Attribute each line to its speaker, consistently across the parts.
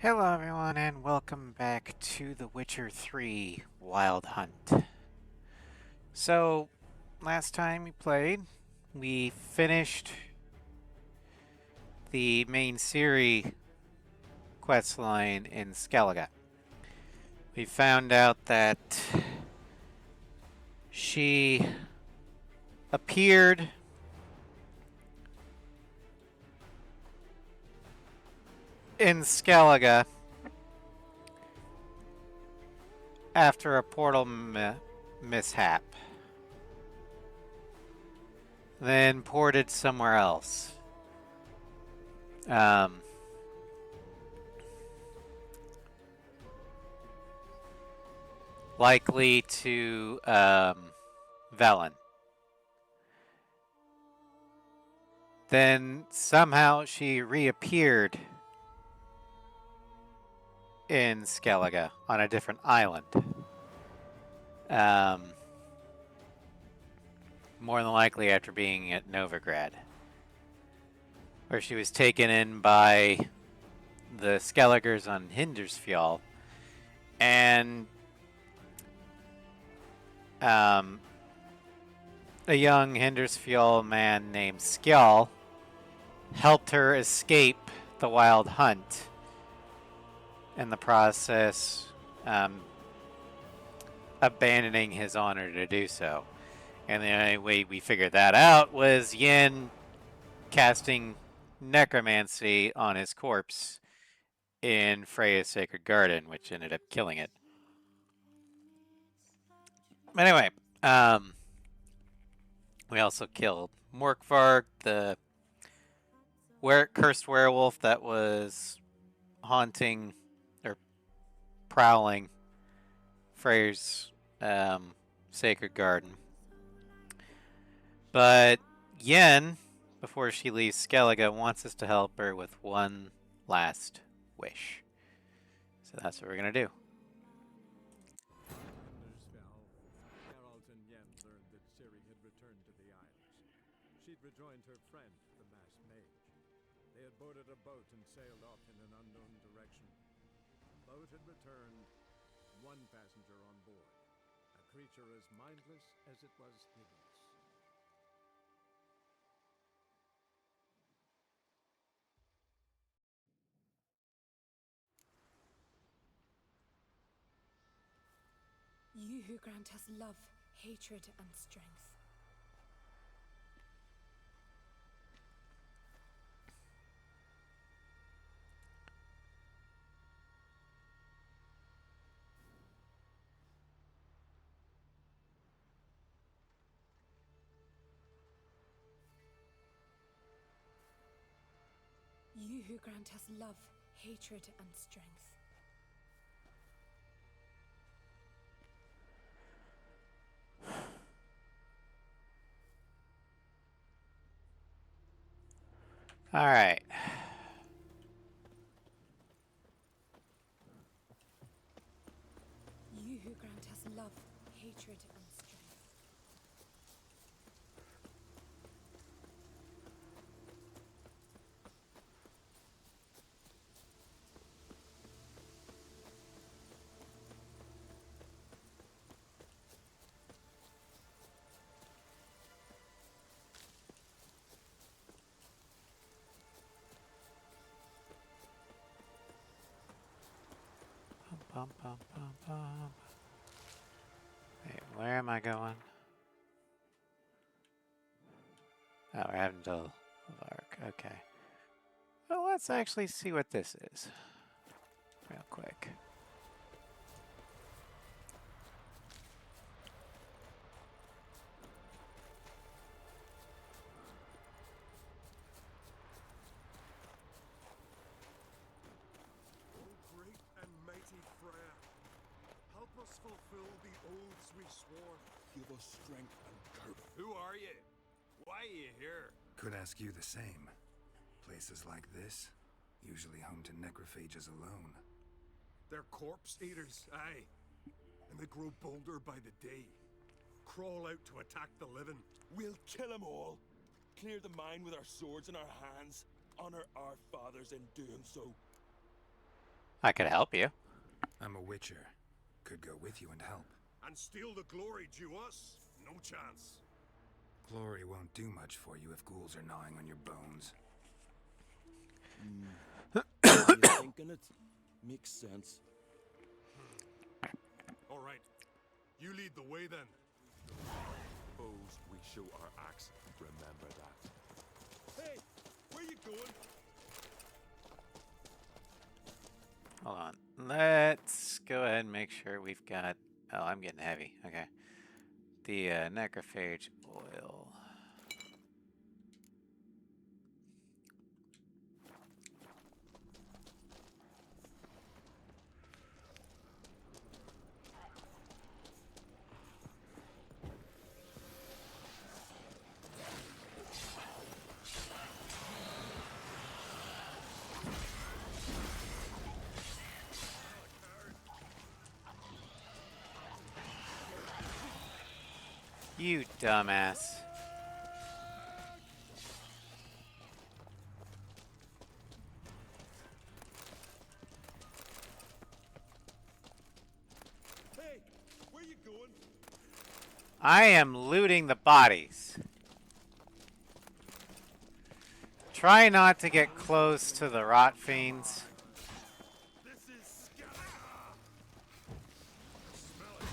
Speaker 1: Hello, everyone, and welcome back to The Witcher 3 Wild Hunt. So, last time we played, we finished the main Ciri questline in Skellige. We found out that she appeared in Skellige after a portal mishap, then ported somewhere else. Um, Likely to Velen. Then somehow she reappeared in Skellige on a different island. Um, More than likely after being at Novigrad, where she was taken in by the Skelligers on Hindersfjall, and um, a young Hindersfjall man named Skjall helped her escape the Wild Hunt. In the process, abandoning his honor to do so. And the only way we figured that out was Yen casting necromancy on his corpse in Freya's Sacred Garden, which ended up killing it. Anyway, we also killed Morkvarg, the cursed werewolf that was haunting or prowling Freya's Sacred Garden. But Yen, before she leaves Skellige, wants us to help her with one last wish. So that's what we're going to do.
Speaker 2: Hindersfjall, Geralt and Yen learned that Ciri had returned to the Isles. She'd rejoined her friend, the masked mage. They had boarded a boat and sailed off in an unknown direction. The boat had returned, one passenger on board, a creature as mindless as it was hideous.
Speaker 3: You who grant us love, hatred, and strength. You who grant us love, hatred, and strength.
Speaker 1: All right.
Speaker 3: You who grant us love, hatred, and strength.
Speaker 1: Bum, bum, bum, bum. Wait, where am I going? Oh, we're having to Lark. Okay. Well, let's actually see what this is real quick.
Speaker 4: O great and mighty Freya, help us fulfill the oaths we swore. Give us strength and courage.
Speaker 5: Who are you? Why are you here?
Speaker 6: Could ask you the same. Places like this, usually home to necrophages alone.
Speaker 4: They're corpse eaters, aye. And they grow bolder by the day. Crawl out to attack the living.
Speaker 7: We'll kill them all. Clear the mine with our swords in our hands. Honor our fathers in doing so.
Speaker 1: I could help you.
Speaker 6: I'm a witcher. Could go with you and help.
Speaker 4: And steal the glory due us? No chance.
Speaker 6: Glory won't do much for you if ghouls are gnawing on your bones.
Speaker 7: You thinking it? Makes sense.
Speaker 4: All right. You lead the way then.
Speaker 7: Suppose we show our axe. Remember that. Hey, where you going?
Speaker 1: Hold on. Let's go ahead and make sure we've got... Oh, I'm getting heavy. Okay. The necrophage oil. You dumbass.
Speaker 7: Hey, where you going?
Speaker 1: I am looting the bodies. Try not to get close to the rot fiends.
Speaker 4: This is Smell it.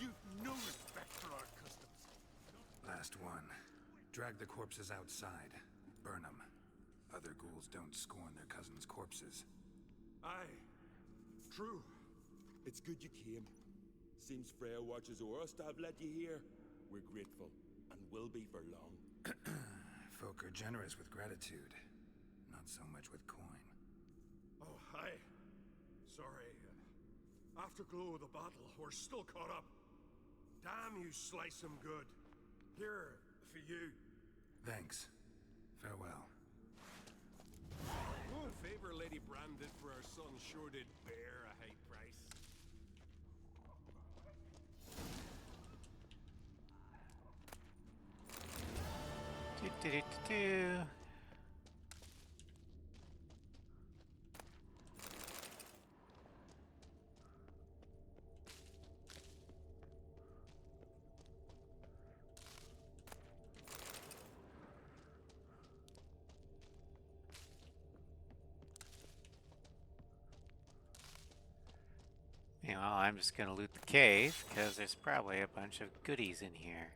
Speaker 4: You've no respect for our customs.
Speaker 6: Last one. Drag the corpses outside. Burn them. Other ghouls don't scorn their cousins' corpses.
Speaker 4: Aye. True.
Speaker 7: It's good you came. Seems Freya watches o'er us to have let you here. We're grateful, and will be for long.
Speaker 6: Folk are generous with gratitude. Not so much with coin.
Speaker 4: Oh, hi. Sorry. Afterglow of the battle, we're still caught up. Damn, you slice 'em good. Here, for you.
Speaker 6: Thanks. Farewell.
Speaker 5: Oh, a favor Lady Brand did for our son sure did bear a high price.
Speaker 1: Do. Meanwhile, I'm just gonna loot the cave, because there's probably a bunch of goodies in here.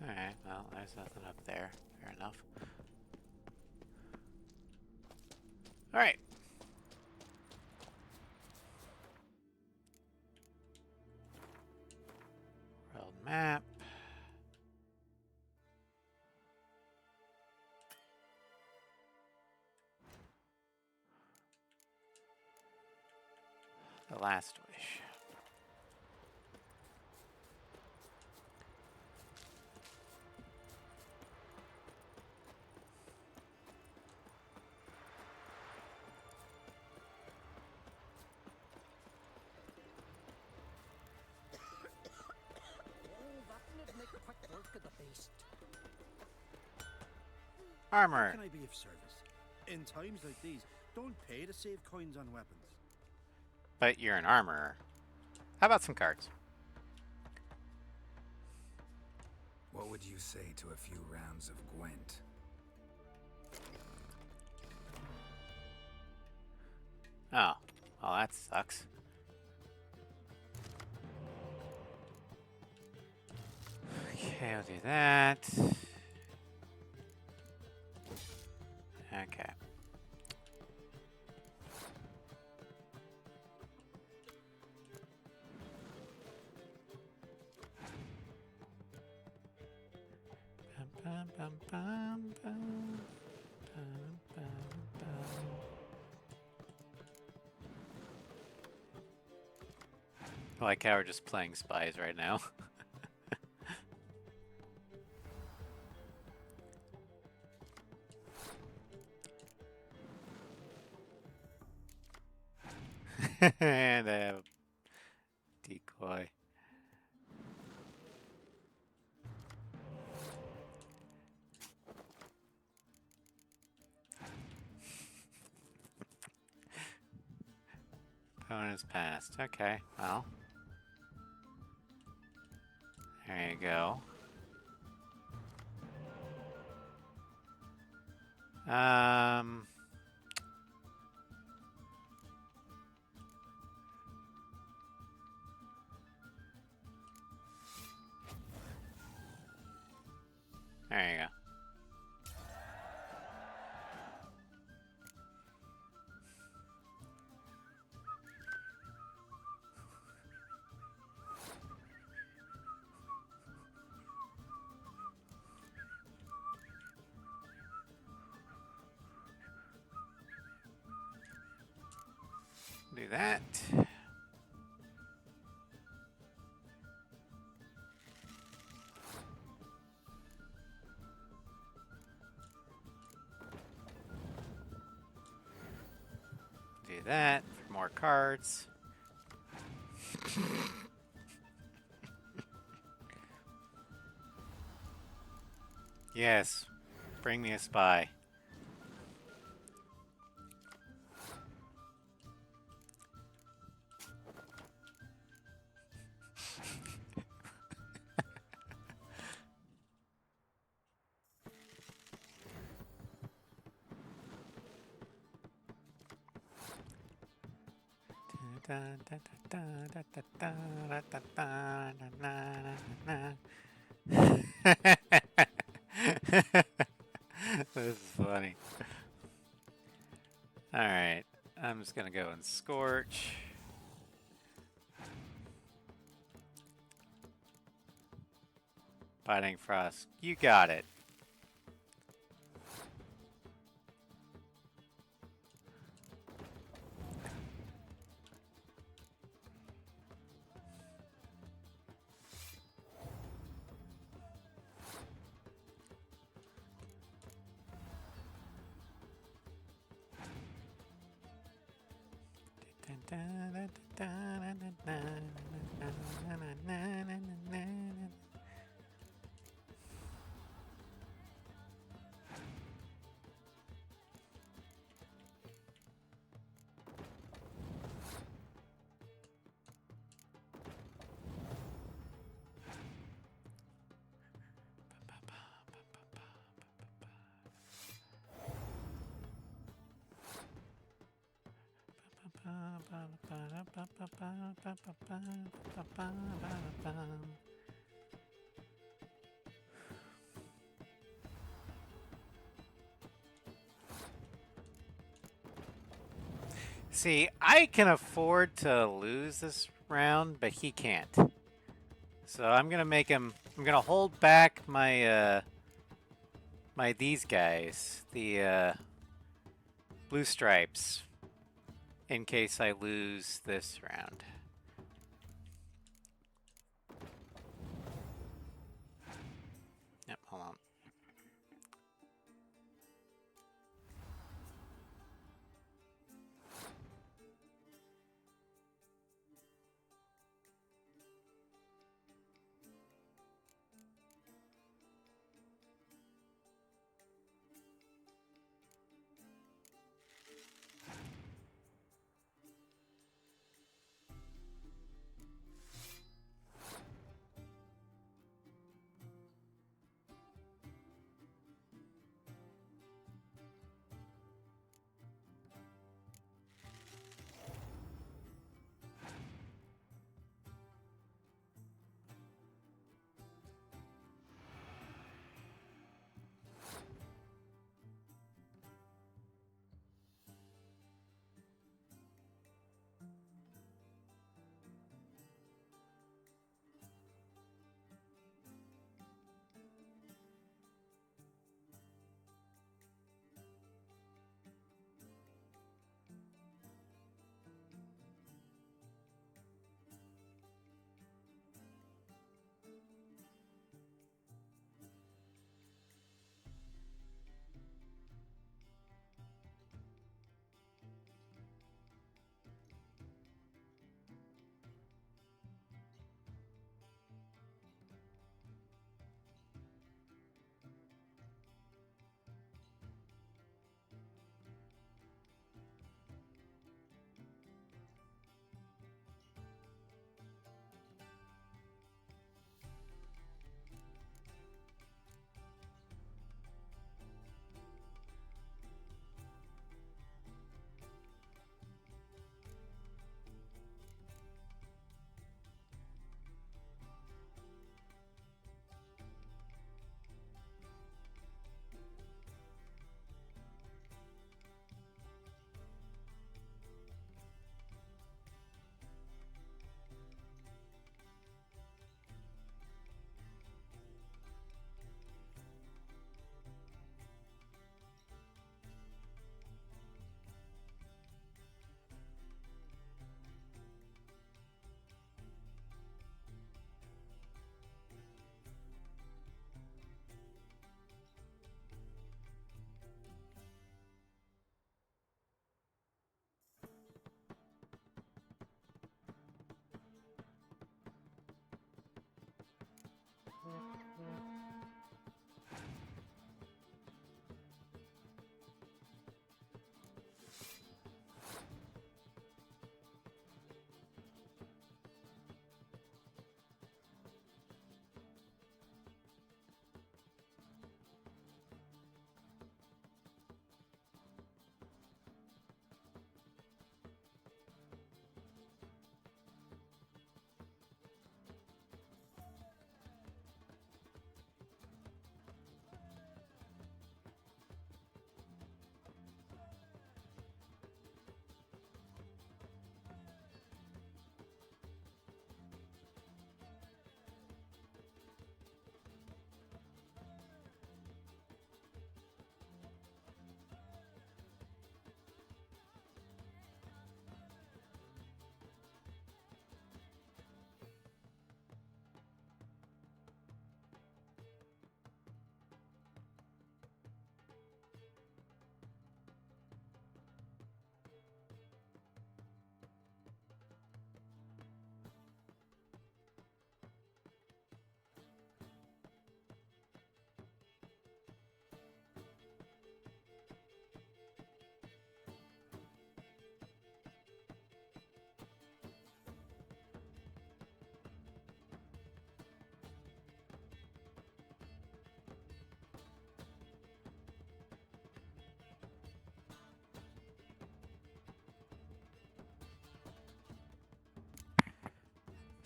Speaker 1: Alright, well, there's nothing up there. Fair enough. Alright. World map. The last wish. Armor.
Speaker 8: Can I be of service? In times like these, don't pay to save coins on weapons.
Speaker 1: But you're an armorer. How about some cards?
Speaker 6: What would you say to a few rounds of Gwent?
Speaker 1: Oh, well, that sucks. Okay, I'll do that. Okay. Bum, bum, bum, bum, bum, bum, bum. I like how we're just playing spies right now. And I have a decoy. Bonus passed. Okay, well. There you go. There you go. Do that. Do that for more cards. Yes, bring me a spy. This is funny. Alright, I'm just gonna go and Scorch. Biting Frost. You got it. See, I can afford to lose this round, but he can't. So I'm gonna make him. I'm gonna hold back my these guys, the blue stripes, in case I lose this round. Yep, hold on.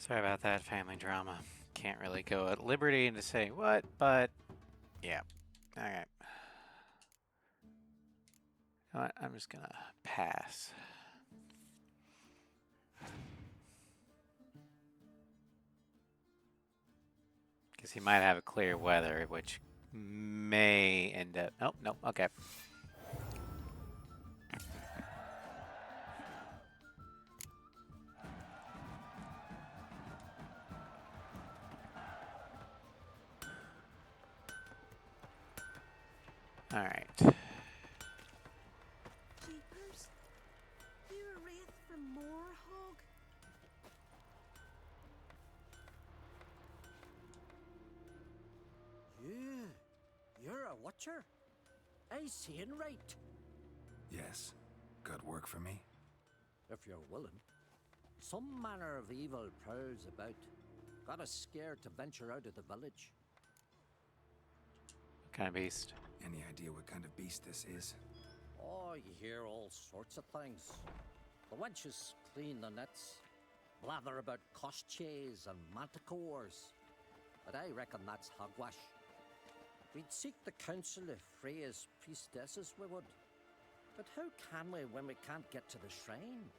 Speaker 1: Sorry about that family drama. Can't really go at liberty to say what, but yeah. Alright. You know what? I'm just gonna pass. Because he might have a clear weather, which may end up. Nope, nope, okay. Alright.
Speaker 9: Jeepers, you a wraith from Moorhog?
Speaker 8: You're a watcher? I seeing right.
Speaker 6: Yes. Got work for me?
Speaker 8: If you're willing. Some manner of evil prowls about. Got us scared to venture out of the village.
Speaker 1: What kind of beast?
Speaker 6: Any idea what kind of beast this is?
Speaker 8: Oh, you hear all sorts of things. The wenches clean the nets, blather about koshchays and manticores. But I reckon that's hogwash. We'd seek the counsel of Freya's priestesses, we would. But how can we when we can't get to the shrine?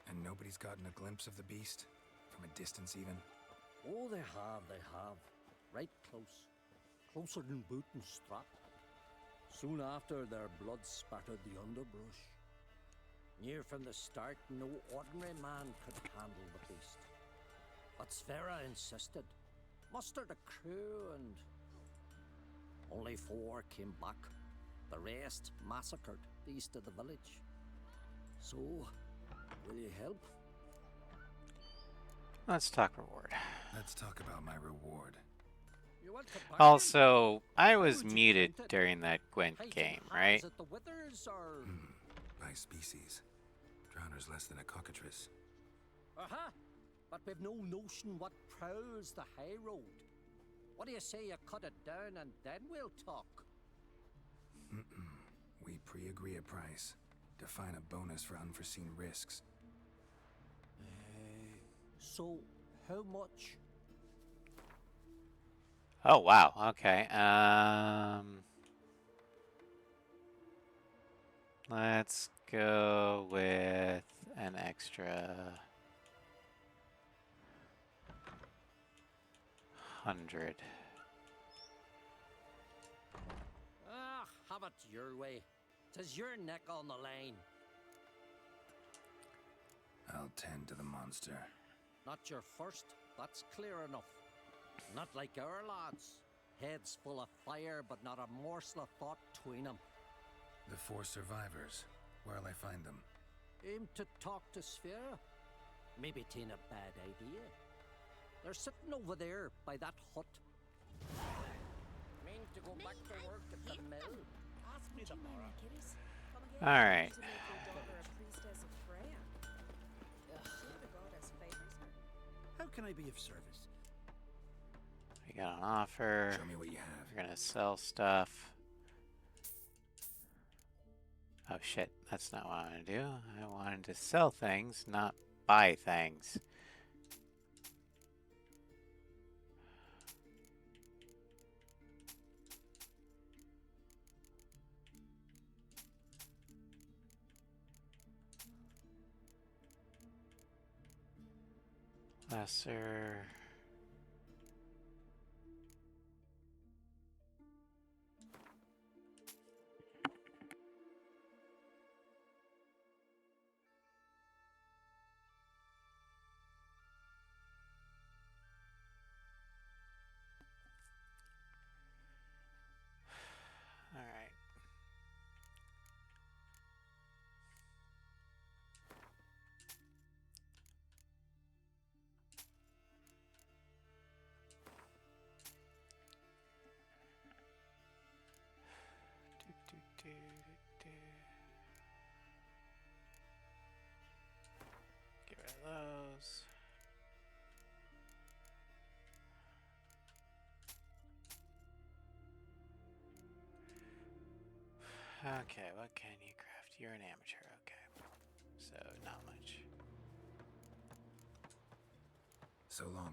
Speaker 6: And nobody's gotten a glimpse of the beast? From a distance even?
Speaker 8: Oh, they have. Right close. Closer than boot and strap. Soon after, their blood spattered the underbrush. Near from the start, no ordinary man could handle the beast. But Sfera insisted. Mustered a crew and... only 4 came back. The rest massacred east of the village. So, will you help?
Speaker 1: Let's talk reward.
Speaker 6: Let's talk about my reward.
Speaker 8: You want to bargain?
Speaker 1: Also, I was
Speaker 8: Who'd you
Speaker 1: muted
Speaker 8: count it?
Speaker 1: during that Gwent
Speaker 8: Fighting
Speaker 1: game,
Speaker 8: hands
Speaker 1: right?
Speaker 8: at the withers or...
Speaker 6: By species. Drowner's less than a cockatrice.
Speaker 8: Uh-huh. But we've no notion what prowls the high road. What do you say you cut it down and then we'll talk?
Speaker 6: We pre-agree a price. Define a bonus for unforeseen risks.
Speaker 8: So, how much?
Speaker 1: Oh, wow. Okay. Let's go with an extra 100.
Speaker 8: Ah, have it your way. 'Tis your neck on the line.
Speaker 6: I'll tend to the monster.
Speaker 8: Not your first, that's clear enough. Not like our lads. Heads full of fire, but not a morsel of thought between them.
Speaker 6: The 4 survivors. Where'll I find them?
Speaker 8: Aim to talk to Sfera? Maybe 'tain't a bad idea. They're sitting over there by that hut. Mean to go back to work at the mill? Ask me tomorrow.
Speaker 1: All right.
Speaker 3: To make your daughter a priestess of Freya. She the goddess favors her.
Speaker 8: How can I be of service?
Speaker 1: We got an offer.
Speaker 6: Show me what you have.
Speaker 1: We're gonna sell stuff. Oh shit, that's not what I wanted to do. I wanted to sell things, not buy things. Lesser. All right. Get rid of those. Okay, what can you craft? You're an amateur, okay. So, not much.
Speaker 6: So long.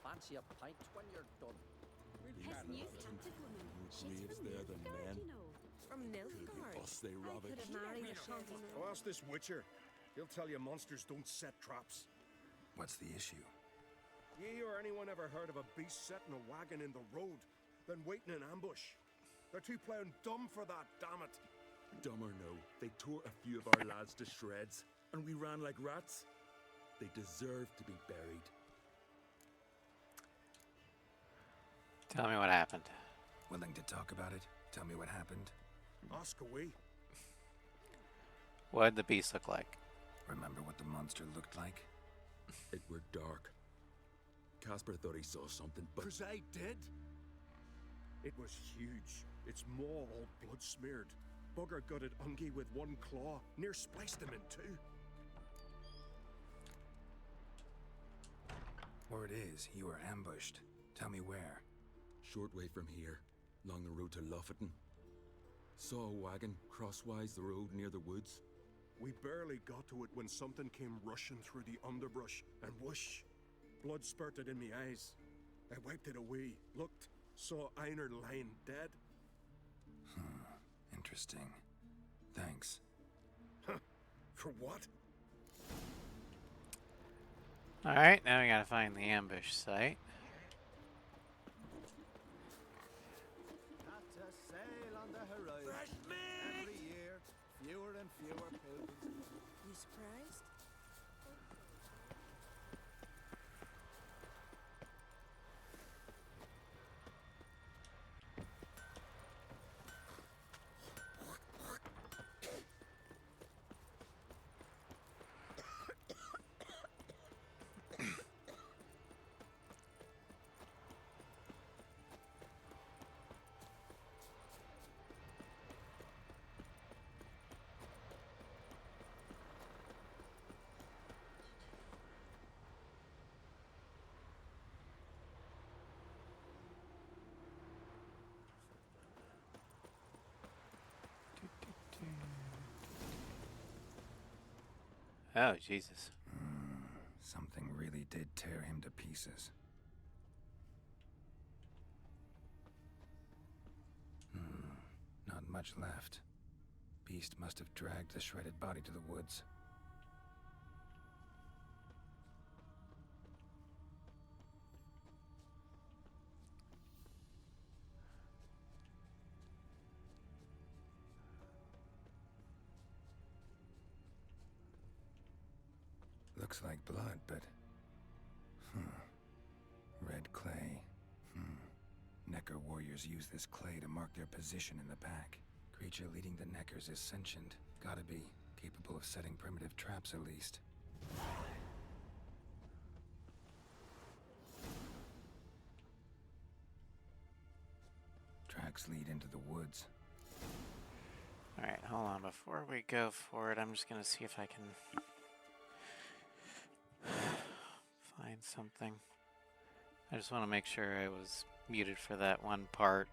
Speaker 8: Fancy a pint when you're done.
Speaker 9: His new captive woman. She's
Speaker 7: Graves
Speaker 9: from
Speaker 7: there than
Speaker 9: Nilfgaard,
Speaker 7: men.
Speaker 9: you know. From Nilfgaard.
Speaker 7: Boss they
Speaker 9: I
Speaker 7: ravage.
Speaker 9: could have married a Shanty.
Speaker 4: Oh, ask this Witcher. He'll tell you monsters don't set traps.
Speaker 6: What's the issue?
Speaker 4: Ye or anyone ever heard of a beast setting a wagon in the road, then waiting in ambush? They're too plowing dumb for that, damn it.
Speaker 7: Dumb or no, they tore a few of our lads to shreds, and we ran like rats. They deserve to be buried.
Speaker 1: Tell me what happened.
Speaker 6: Willing to talk about it? Tell me what happened?
Speaker 4: Ask away.
Speaker 1: What did the beast look like?
Speaker 6: Remember what the monster looked like?
Speaker 7: It were dark. Casper thought he saw something, but
Speaker 4: Cause I did. It was huge. Its maw all blood smeared. Bugger gutted Ungi with one claw, near spliced him in two.
Speaker 6: Word is, you were ambushed. Tell me where.
Speaker 7: short way from here, along the road to Lofferton. Saw a wagon crosswise the road near the woods.
Speaker 4: We barely got to it when something came rushing through the underbrush, and whoosh! Blood spurted in me eyes. I wiped it away, looked, saw Einar lying dead.
Speaker 6: Interesting. Thanks.
Speaker 4: For what?
Speaker 1: Alright, now we gotta find the ambush site.
Speaker 2: Not a sail on the horizon. Every year, fewer and fewer pilgrims.
Speaker 3: You surprised?
Speaker 1: Oh, Jesus.
Speaker 6: Something really did tear him to pieces. Not much left. Beast must have dragged the shredded body to the woods. Looks like blood, but... Red clay. Necker warriors use this clay to mark their position in the pack. Creature leading the Neckers is sentient. Gotta be. Capable of setting primitive traps, at least. Tracks lead into the woods.
Speaker 1: Alright, hold on. Before we go for it, I'm just gonna see if I can find something. I just want to make sure I was muted for that one part.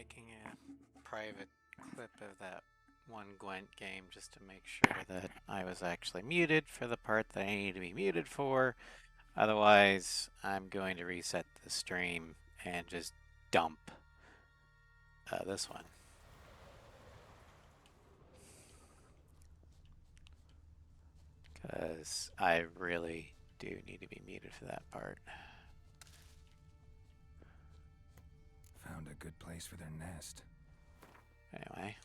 Speaker 1: making a private clip of that one Gwent game just to make sure that I was actually muted for the part that I need to be muted for. Otherwise, I'm going to reset the stream and just dump this one. Because I really do need to be muted for that part.
Speaker 6: Found a good place for their nest.
Speaker 1: Anyway,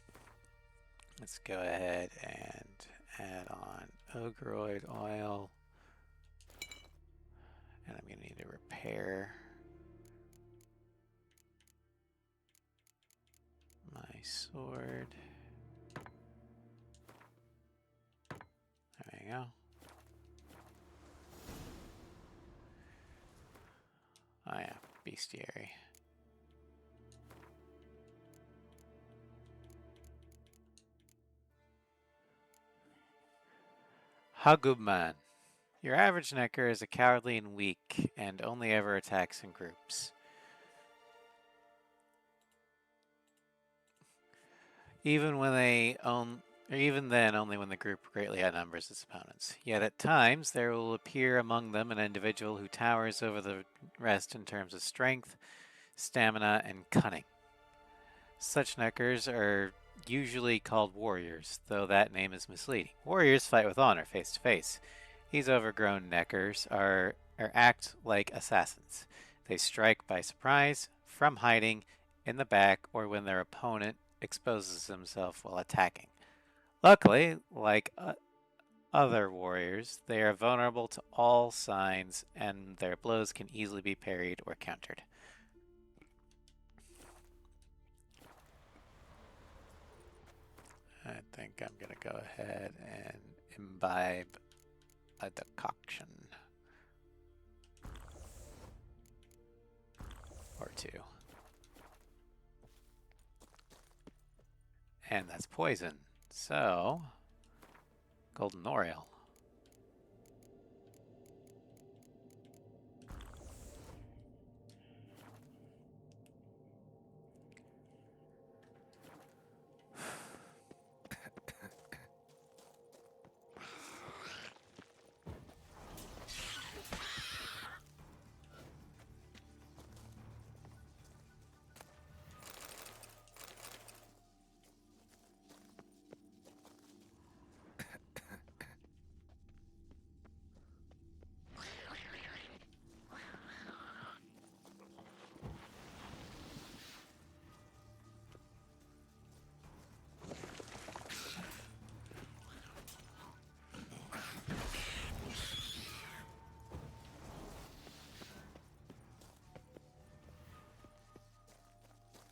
Speaker 1: let's go ahead and add on Ogroid oil. And I'm going to need to repair my sword. There you go. Oh yeah, bestiary. Hagubman. Your average necker is a cowardly and weak, and only ever attacks in groups. Even then, only when the group greatly outnumbers its opponents. Yet at times, there will appear among them an individual who towers over the rest in terms of strength, stamina, and cunning. Such neckers are usually called warriors, though that name is misleading. Warriors fight with honor, face to face. These overgrown neckers act like assassins. They strike by surprise, from hiding, in the back, or when their opponent exposes himself while attacking. Luckily, like other warriors, they are vulnerable to all signs, and their blows can easily be parried or countered. I think I'm going to go ahead and imbibe a decoction. Or two. And that's poison. So, Golden Oriole.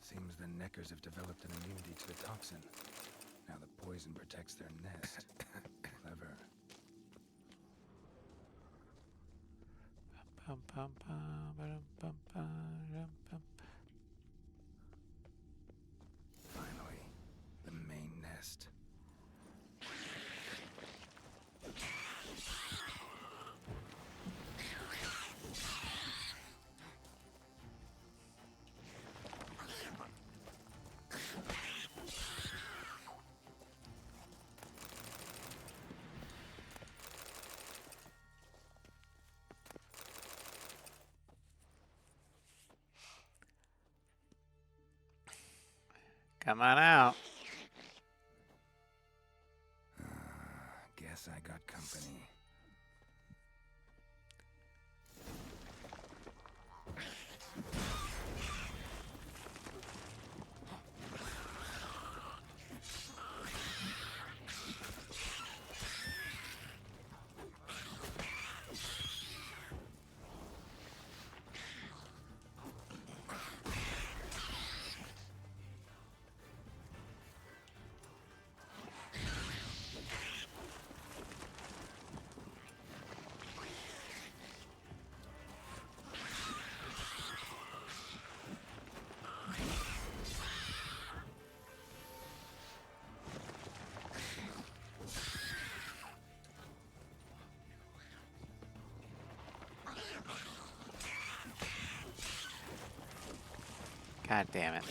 Speaker 6: Seems the neckers have developed an immunity to the toxin. Now the poison protects their nest. Clever. Finally, the main nest.
Speaker 1: Come on out.
Speaker 6: Guess I got company.
Speaker 1: God damn it.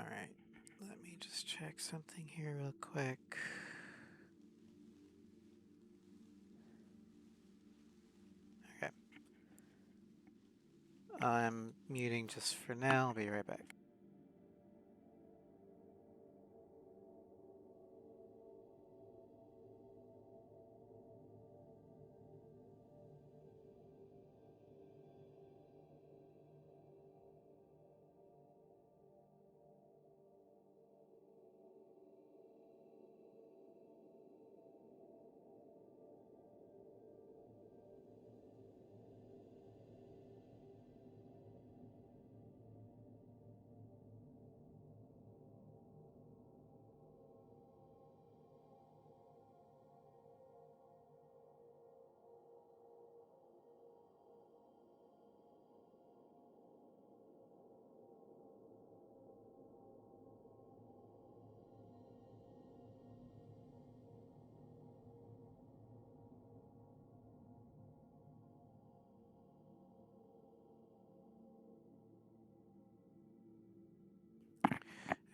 Speaker 1: Alright, let me just check something here real quick. Okay. I'm muting just for now. I'll be right back.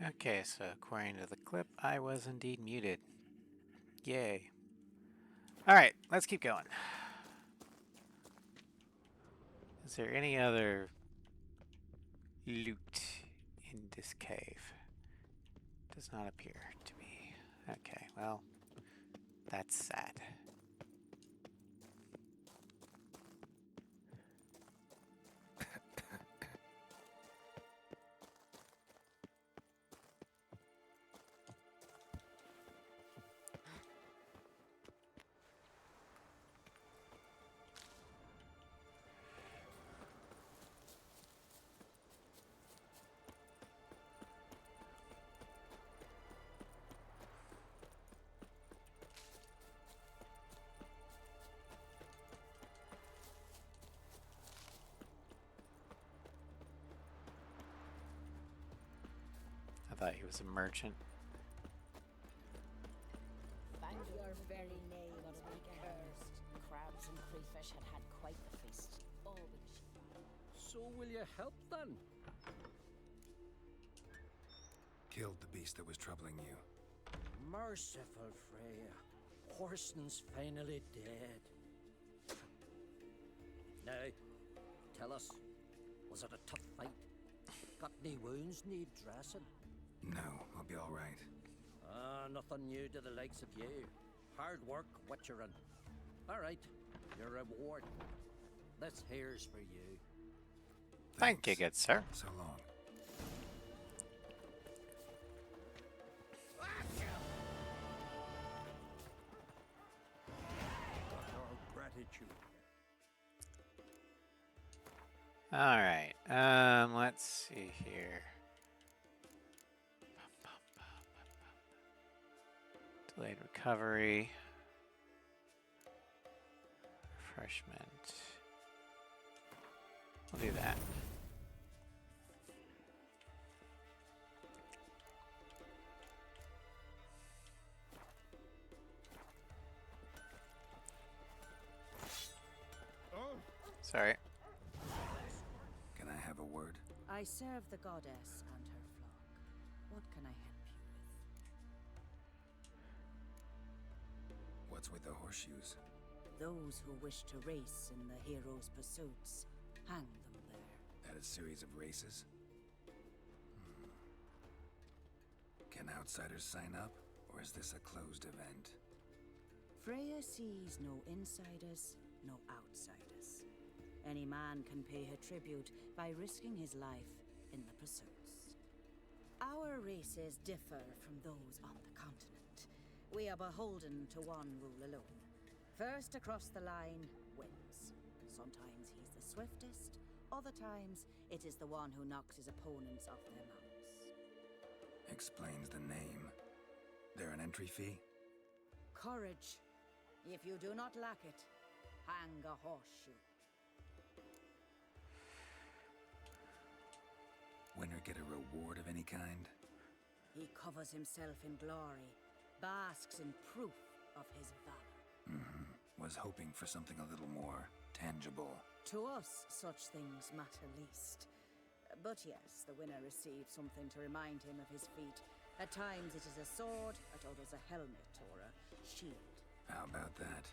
Speaker 1: Okay, so according to the clip, I was indeed muted. Yay. Alright, let's keep going. Is there any other loot in this cave? Does not appear to be. Okay, well, that's sad. I thought he was a merchant.
Speaker 9: Thank your very name must be cursed. Crabs and crayfish had quite the feast. All because she
Speaker 8: So will you help then?
Speaker 6: Killed the beast that was troubling you.
Speaker 8: Merciful Freya. Horsten's finally dead. Now, tell us, was it a tough fight? Got any wounds need dressing?
Speaker 6: No, I'll be all right.
Speaker 8: Nothing new to the likes of you. Hard work, Witcherin. All right, your reward. This here's for you.
Speaker 1: Thank you, good sir.
Speaker 6: So long.
Speaker 2: Got our gratitude.
Speaker 1: Alright, let's see here. Delayed recovery. Refreshment. We'll do that. Sorry.
Speaker 6: Can I have a word?
Speaker 3: I serve the goddess and her flock. What can I help you with?
Speaker 6: What's with the horseshoes?
Speaker 3: Those who wish to race in the hero's pursuits, hang them there.
Speaker 6: At a series of races? Can outsiders sign up, or is this a closed event?
Speaker 3: Freya sees no insiders, no outsiders. Any man can pay her tribute by risking his life in the pursuits. Our races differ from those on the continent. We are beholden to one rule alone. First across the line wins. Sometimes he's the swiftest, other times it is the one who knocks his opponents off their mounts.
Speaker 6: Explains the name. There an entry fee?
Speaker 3: Courage. If you do not lack it, hang a horseshoe.
Speaker 6: Winner get a reward of any kind?
Speaker 3: He covers himself in glory, basks in proof of his valor.
Speaker 6: Was hoping for something a little more tangible.
Speaker 3: To us, such things matter least. But yes, the winner receives something to remind him of his feat. At times it is a sword, at others a helmet or a shield.
Speaker 6: How about that?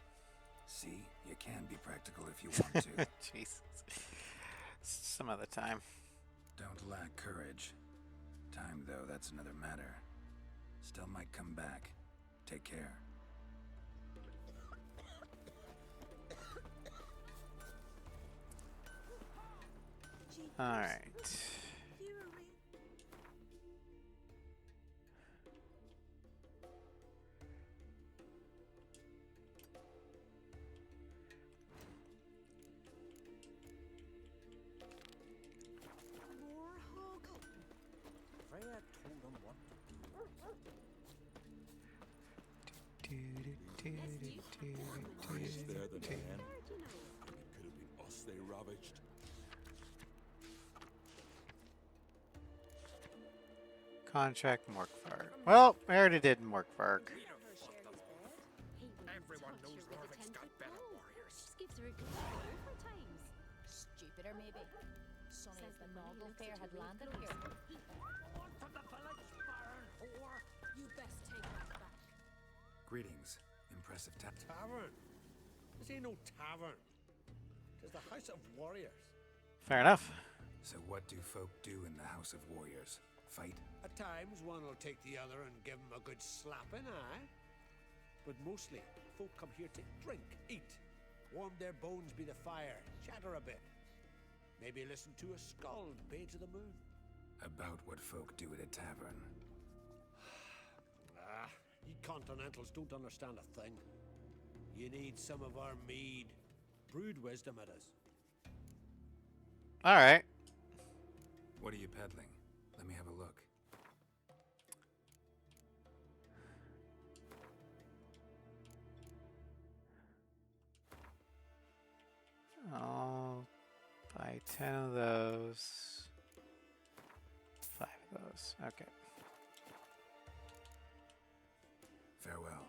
Speaker 6: See, you can be practical if you want to.
Speaker 1: Jesus. Some other time.
Speaker 6: Don't lack courage. Time, though, that's another matter. Still might come back. Take care.
Speaker 1: Alright.
Speaker 8: Freya told him what to do.
Speaker 7: Worse there than them. It could have been us they ravaged.
Speaker 1: Contract Morkvarg. Well, I already did Morkvarg.
Speaker 9: Everyone knows Norvik's got better warriors. Just gives her a good clue for times. Stupider, maybe. Sonny, if the Noggle Fair had landed here.
Speaker 8: From the village, Baron whore!
Speaker 9: You best take that back.
Speaker 6: Greetings. Impressive
Speaker 8: Tavern? This ain't no tavern. Tis the House of Warriors.
Speaker 1: Fair enough.
Speaker 6: So what do folk do in the House of Warriors? Fight?
Speaker 8: At times, one will take the other and give him a good slapping, aye? But mostly, folk come here to drink, eat, warm their bones by the fire, chatter a bit. Maybe listen to a skald bay to the moon.
Speaker 6: About what folk do at a tavern.
Speaker 8: Ye Continentals don't understand a thing. You need some of our mead. Brewed wisdom it is.
Speaker 1: Alright.
Speaker 6: What are you peddling? Let me have a look.
Speaker 1: I'll buy 10 of those. 5 of those. Okay.
Speaker 6: Farewell.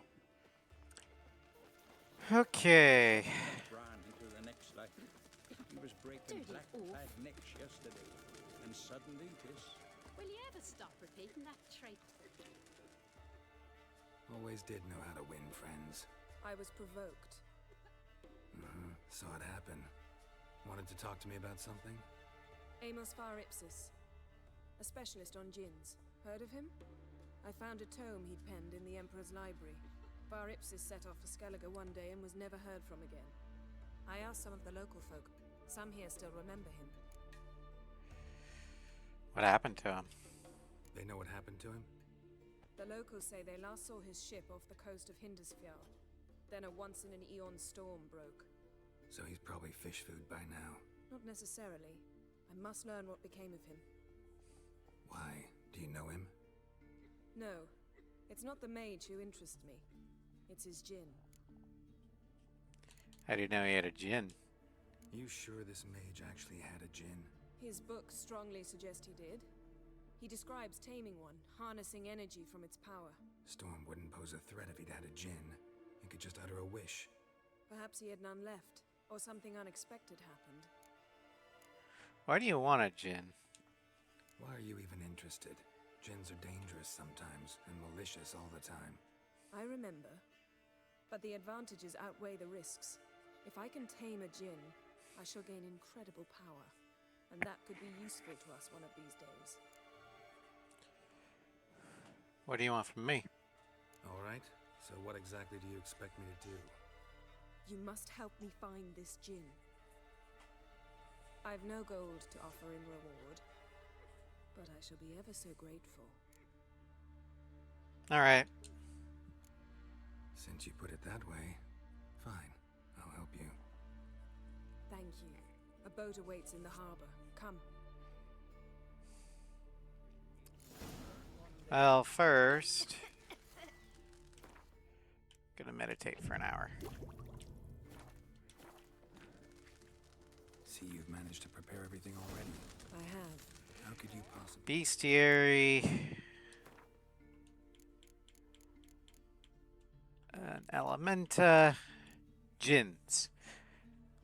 Speaker 1: Okay.
Speaker 10: Ran into the next life. He was breaking
Speaker 9: Dirty
Speaker 10: black
Speaker 9: oaf.
Speaker 10: bag necks yesterday, and suddenly this.
Speaker 9: Will you ever stop repeating that trait?
Speaker 6: Always did know how to win friends.
Speaker 11: I was provoked.
Speaker 6: Saw it happen. Wanted to talk to me about something?
Speaker 11: Amos Far Ipsis, a specialist on djinns. Heard of him? I found a tome he'd penned in the Emperor's library. Far Ipsis set off for Skellige one day and was never heard from again. I asked some of the local folk. Some here still remember him.
Speaker 1: What happened to him?
Speaker 6: They know what happened to him?
Speaker 11: The locals say they last saw his ship off the coast of Hindisfjall. Then a once-in-an-eon storm broke.
Speaker 6: So he's probably fish food by now.
Speaker 11: Not necessarily. I must learn what became of him.
Speaker 6: Why? Do you know him?
Speaker 11: No, it's not the mage who interests me. It's his djinn.
Speaker 1: How do you know he had a djinn?
Speaker 6: You sure this mage actually had a djinn?
Speaker 11: His books strongly suggest he did. He describes taming one, harnessing energy from its power.
Speaker 6: Storm wouldn't pose a threat if he'd had a djinn. He could just utter a wish.
Speaker 11: Perhaps he had none left, or something unexpected happened.
Speaker 1: Why do you want a djinn?
Speaker 6: Why are you even interested? Djinns are dangerous sometimes, and malicious all the time.
Speaker 11: I remember. But the advantages outweigh the risks. If I can tame a djinn, I shall gain incredible power. And that could be useful to us one of these days.
Speaker 1: What do you want from me?
Speaker 6: All right. So what exactly do you expect me to do?
Speaker 11: You must help me find this djinn. I've no gold to offer in reward, but I shall be ever so grateful.
Speaker 1: Alright.
Speaker 6: Since you put it that way, fine. I'll help you.
Speaker 11: Thank you. A boat awaits in the harbor. Come.
Speaker 1: Well, first... gonna meditate for an hour.
Speaker 6: See, you've managed to prepare everything already.
Speaker 11: I have.
Speaker 6: How could you possibly...
Speaker 1: Bestiary... an Elementa... Djinns.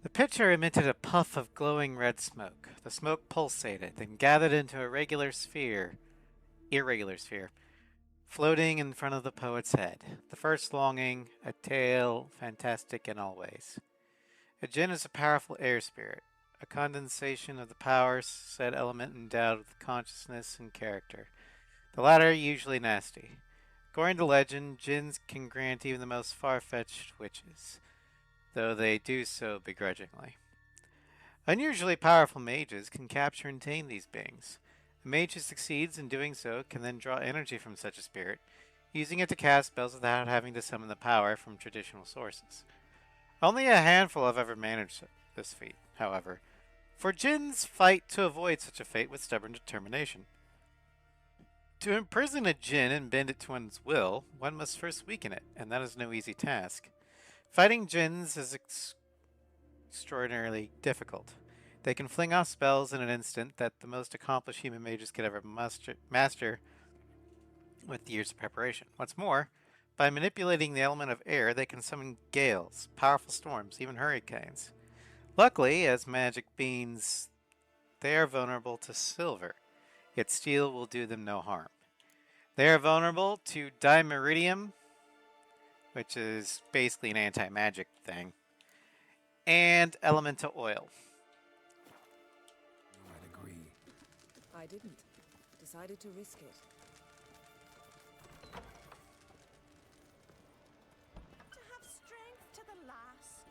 Speaker 1: The pitcher emitted a puff of glowing red smoke. The smoke pulsated, then gathered into a irregular sphere, floating in front of the poet's head. The first longing, a tale fantastic in all ways. A djinn is a powerful air spirit, a condensation of the powers said element endowed with consciousness and character. The latter usually nasty. According to legend, djinns can grant even the most far-fetched wishes, though they do so begrudgingly. Unusually powerful mages can capture and tame these beings. A mage who succeeds in doing so can then draw energy from such a spirit, using it to cast spells without having to summon the power from traditional sources. Only a handful have ever managed this feat, however, for djinns fight to avoid such a fate with stubborn determination. To imprison a djinn and bend it to one's will, one must first weaken it, and that is no easy task. Fighting djinns is extraordinarily difficult. They can fling off spells in an instant that the most accomplished human mages could ever master with years of preparation. What's more, by manipulating the element of air, they can summon gales, powerful storms, even hurricanes. Luckily, as magic beings, they are vulnerable to silver, yet steel will do them no harm. They are vulnerable to dimeridium, which is basically an anti-magic thing, and elemental oil.
Speaker 6: I'd agree.
Speaker 11: I didn't. Decided to risk it.
Speaker 3: To have strength to the last.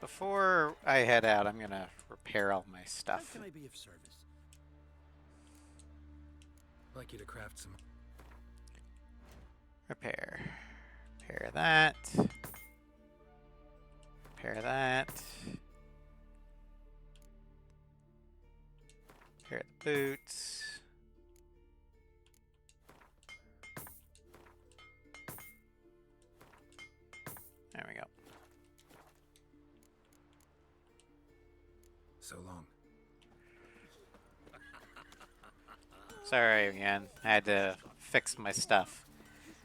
Speaker 1: Before I head out, I'm going to repair all my
Speaker 10: How
Speaker 1: stuff.
Speaker 10: can I be of service?
Speaker 6: I'd like you to craft some.
Speaker 1: Repair. Repair that. Repair that. Repair the boots. There we go.
Speaker 6: So long.
Speaker 1: Sorry again. I had to fix my stuff.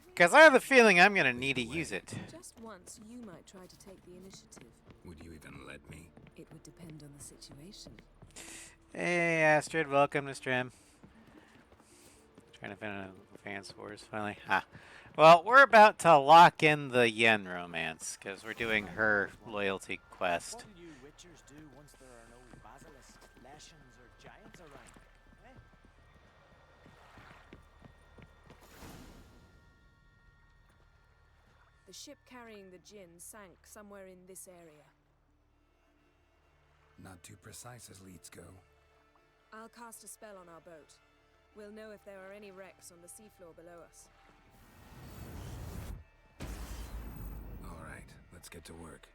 Speaker 1: Because I have the feeling I'm going to need to use it.
Speaker 11: Just once, you might try to take the initiative.
Speaker 6: Would you even let me?
Speaker 11: It would depend on the situation.
Speaker 1: Hey, Astrid. Welcome to stream. Trying to find Advance Wars finally. Well, we're about to lock in the Yen romance because we're doing her loyalty quest.
Speaker 10: What will you witchers do once there are no basilisks, leshens, or giants around? Eh?
Speaker 11: The ship carrying the djinn sank somewhere in this area.
Speaker 6: Not too precise as leads go.
Speaker 11: I'll cast a spell on our boat. We'll know if there are any wrecks on the seafloor below us.
Speaker 6: All right, let's get to work.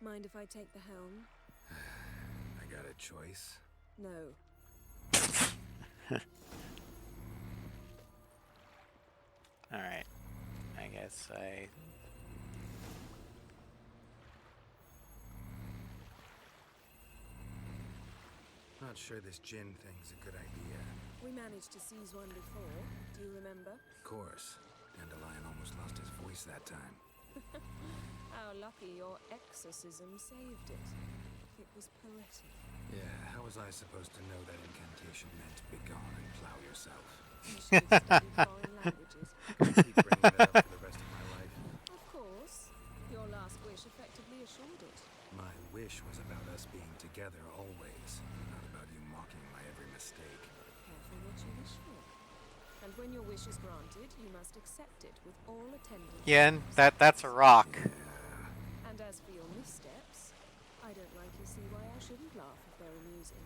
Speaker 11: Mind if I take the helm?
Speaker 6: I got a choice.
Speaker 11: No.
Speaker 1: Alright. I guess I...
Speaker 6: Not sure this djinn thing's a good idea.
Speaker 11: We managed to seize one before. Do you remember?
Speaker 6: Of course. Dandelion almost lost his voice that time.
Speaker 11: How lucky your exorcism saved it. It was poetic.
Speaker 6: Yeah, how was I supposed to know that incantation meant begone and plow yourself?
Speaker 11: You should have studied foreign languages.
Speaker 6: Keep bringing it up for the rest of my life.
Speaker 11: Of course. Your last wish effectively assured it.
Speaker 6: My wish was about us being together always, not about you mocking my every mistake.
Speaker 11: Careful what you wish for. And when your wish is granted, you must accept it with all attendant.
Speaker 1: Yen, that's a rock.
Speaker 11: And as for your missteps, I don't rightly see why I shouldn't laugh if they're amusing.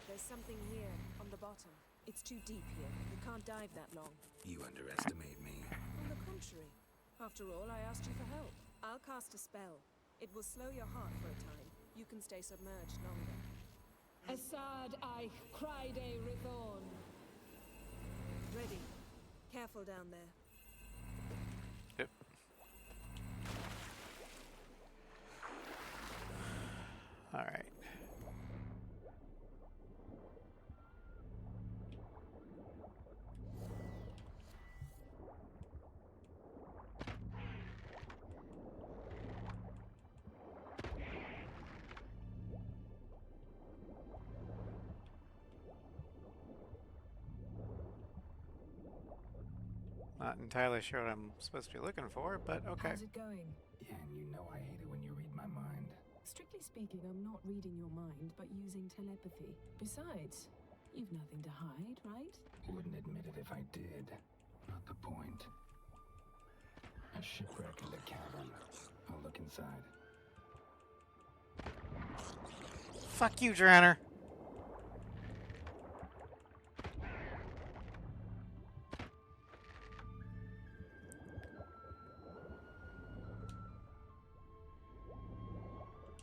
Speaker 11: There's something here, on the bottom. It's too deep here. You can't dive that long.
Speaker 6: You underestimate me.
Speaker 11: On the contrary. After all, I asked you for help. I'll cast a spell. It will slow your heart for a time. You can stay submerged longer. Assad I cried a Rithorn. Ready. Careful down there.
Speaker 1: Yep. Alright. Not entirely sure what I'm supposed to be looking for, but okay.
Speaker 11: How's it going?
Speaker 6: Yeah, and you know I hate it when you read my mind.
Speaker 11: Strictly speaking, I'm not reading your mind, but using telepathy. Besides, you've nothing to hide, right?
Speaker 6: Wouldn't admit it if I did. Not the point. A shipwreck and a cabin. I'll look inside.
Speaker 1: Fuck you, Drowner.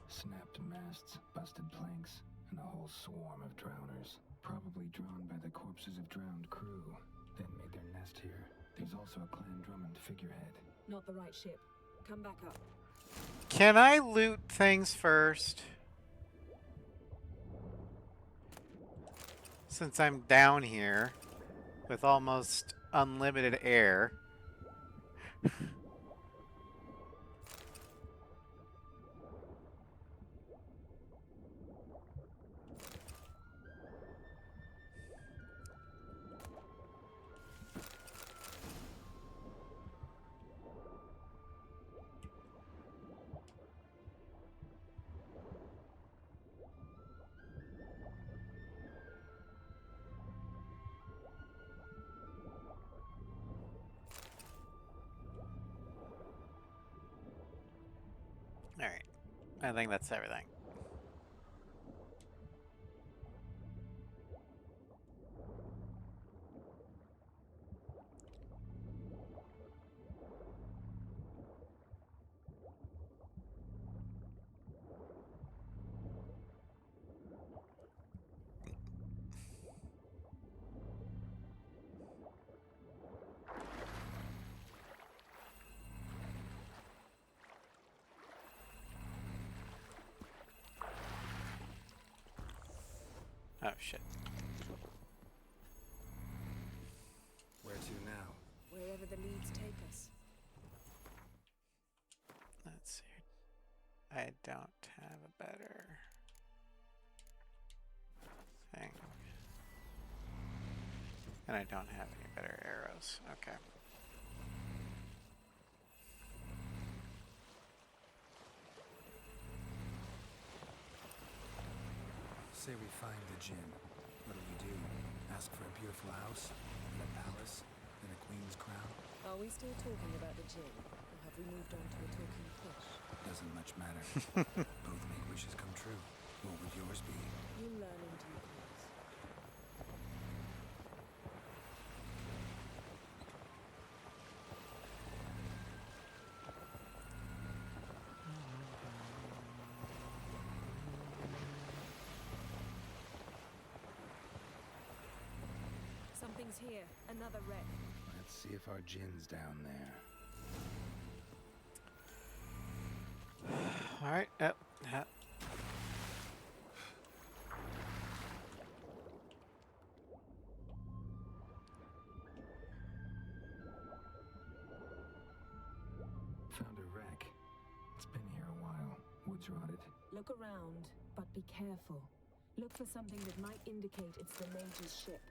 Speaker 6: Snapped masts, busted planks, and a whole swarm of drowners. Probably drawn by the corpses of drowned crew, then made their nest here. There's also a Clan Drummond figurehead.
Speaker 11: Not the right ship. Come back up.
Speaker 1: Can I loot things first? Since I'm down here with almost unlimited air. Alright. I think that's everything. Oh shit.
Speaker 6: Where to now?
Speaker 11: Wherever the leads take us.
Speaker 1: Let's see. I don't have a better thing. And I don't have any better arrows. Okay.
Speaker 6: Say we find the Jinn. What do? Ask for a beautiful house, and a palace, and a queen's crown?
Speaker 11: Are we still talking about the Jinn, or have we moved on to a talking fish?
Speaker 6: Doesn't much matter. Both make wishes come true. What would yours be?
Speaker 11: You'll learn in due course. Something's here. Another wreck.
Speaker 6: Let's see if our Jinn's down there.
Speaker 1: Alright. Yep.
Speaker 6: Found a wreck. It's been here a while. Wood's rotted.
Speaker 11: Look around, but be careful. Look for something that might indicate it's the Mage's ship.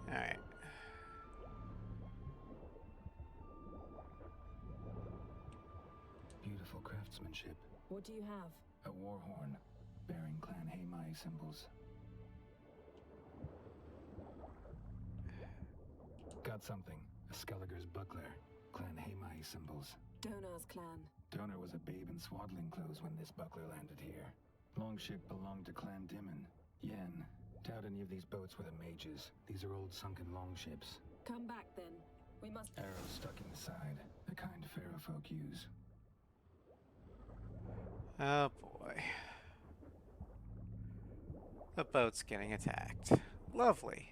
Speaker 1: Alright.
Speaker 6: Beautiful craftsmanship.
Speaker 11: What do you have?
Speaker 6: A war horn, bearing Clan Haemai symbols. Got something. A Skelliger's buckler. Clan Haemai symbols.
Speaker 11: Donar's clan.
Speaker 6: Donar was a babe in swaddling clothes when this buckler landed here. Longship belonged to Clan Dimon. Yen. Doubt any of these boats were the mages. These are old sunken longships.
Speaker 11: Come back then. We must...
Speaker 6: Arrows stuck in the side. The kind Pharaoh folk use.
Speaker 1: Oh boy. The boat's getting attacked. Lovely.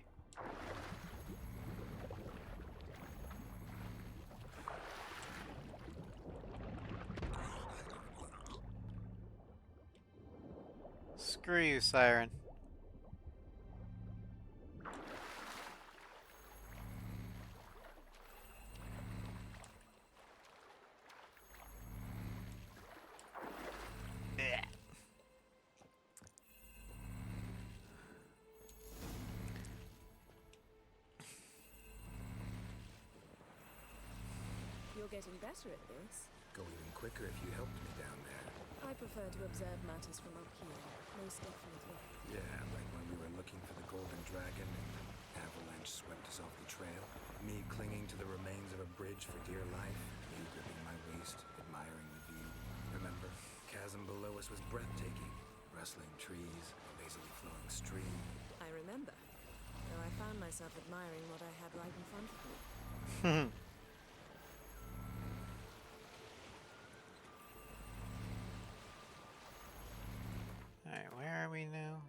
Speaker 1: Screw you, Siren.
Speaker 11: getting better at this.
Speaker 6: Go even quicker if you helped me down there.
Speaker 11: I prefer to observe matters from up here, most definitely.
Speaker 6: Yeah, like when we were looking for the Golden Dragon and Avalanche swept us off the trail. Me clinging to the remains of a bridge for dear life. You gripping my waist, admiring the view. Remember? Chasm below us was breathtaking. Rustling trees, a lazily flowing stream.
Speaker 11: I remember. Though I found myself admiring what I had right in front of me.
Speaker 1: Alright, where are we now?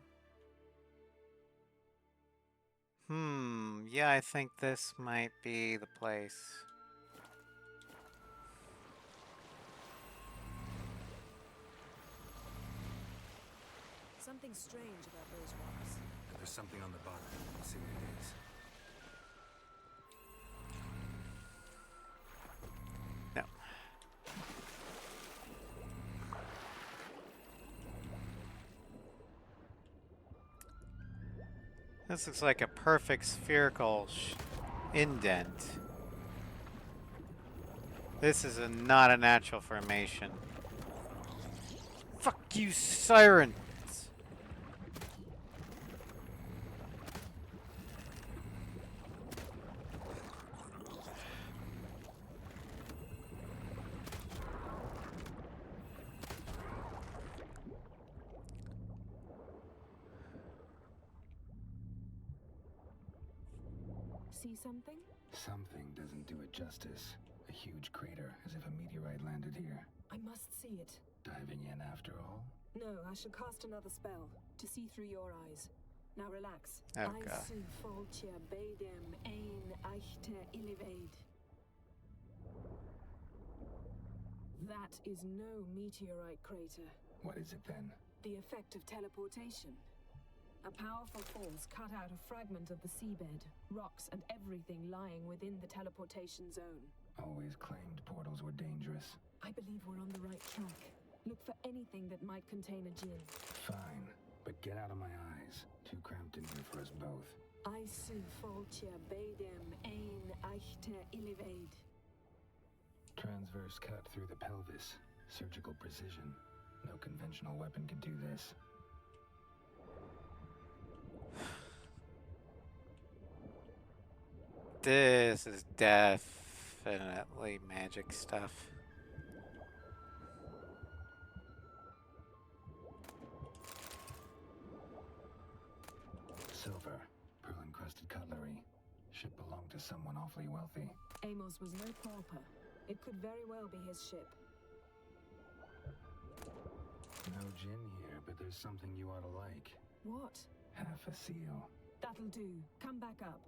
Speaker 1: Yeah, I think this might be the place.
Speaker 11: Something strange about those rocks.
Speaker 6: There's something on the bottom. Let's see what it is.
Speaker 1: No. This looks like a perfect spherical indent. This is not a natural formation. Fuck you, Siren!
Speaker 11: See something?
Speaker 6: Something doesn't do it justice. A huge crater, as if a meteorite landed here.
Speaker 11: I must see it.
Speaker 6: Diving in after all?
Speaker 11: No, I shall cast another spell to see through your eyes. Now relax.
Speaker 1: Oh, God.
Speaker 11: That is no meteorite crater.
Speaker 6: What is it then?
Speaker 11: The effect of teleportation. A powerful force cut out a fragment of the seabed, rocks and everything lying within the teleportation zone.
Speaker 6: Always claimed portals were dangerous.
Speaker 11: I believe we're on the right track. Look for anything that might contain a djinn.
Speaker 6: Fine, but get out of my eyes. Too cramped in here for us both. Transverse cut through the pelvis. Surgical precision. No conventional weapon can do this.
Speaker 1: This is definitely magic stuff.
Speaker 6: Silver, pearl-encrusted cutlery. Ship belonged to someone awfully wealthy.
Speaker 11: Amos was no pauper. It could very well be his ship.
Speaker 6: No gin here, but there's something you ought to like.
Speaker 11: What?
Speaker 6: Half a seal.
Speaker 11: That'll do. Come back up.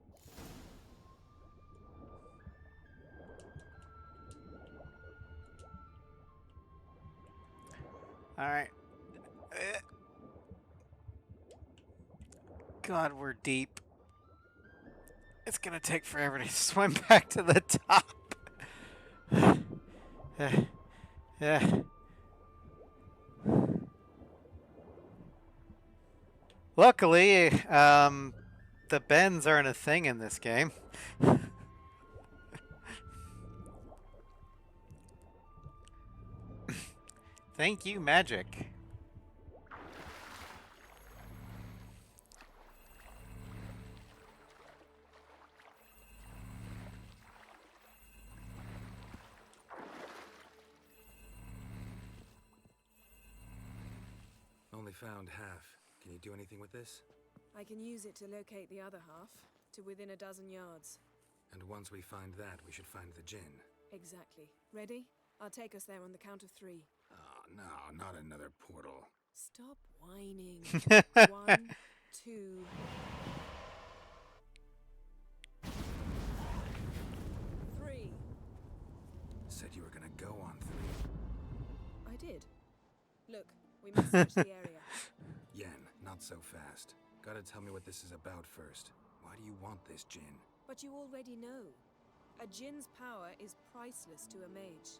Speaker 1: Alright. God, we're deep. It's gonna take forever to swim back to the top. Luckily, the bends aren't a thing in this game. Thank you, magic.
Speaker 6: Only found half. Can you do anything with this?
Speaker 11: I can use it to locate the other half, to within a dozen yards.
Speaker 6: And once we find that, we should find the djinn.
Speaker 11: Exactly. Ready? I'll take us there on the count of 3.
Speaker 6: Oh, no, not another portal.
Speaker 11: Stop whining. 1, 2... 3.
Speaker 6: Said you were gonna go on 3.
Speaker 11: I did. Look, we must search the area.
Speaker 6: Yen, not so fast. Gotta tell me what this is about first. Why do you want this djinn?
Speaker 11: But you already know. A djinn's power is priceless to a mage.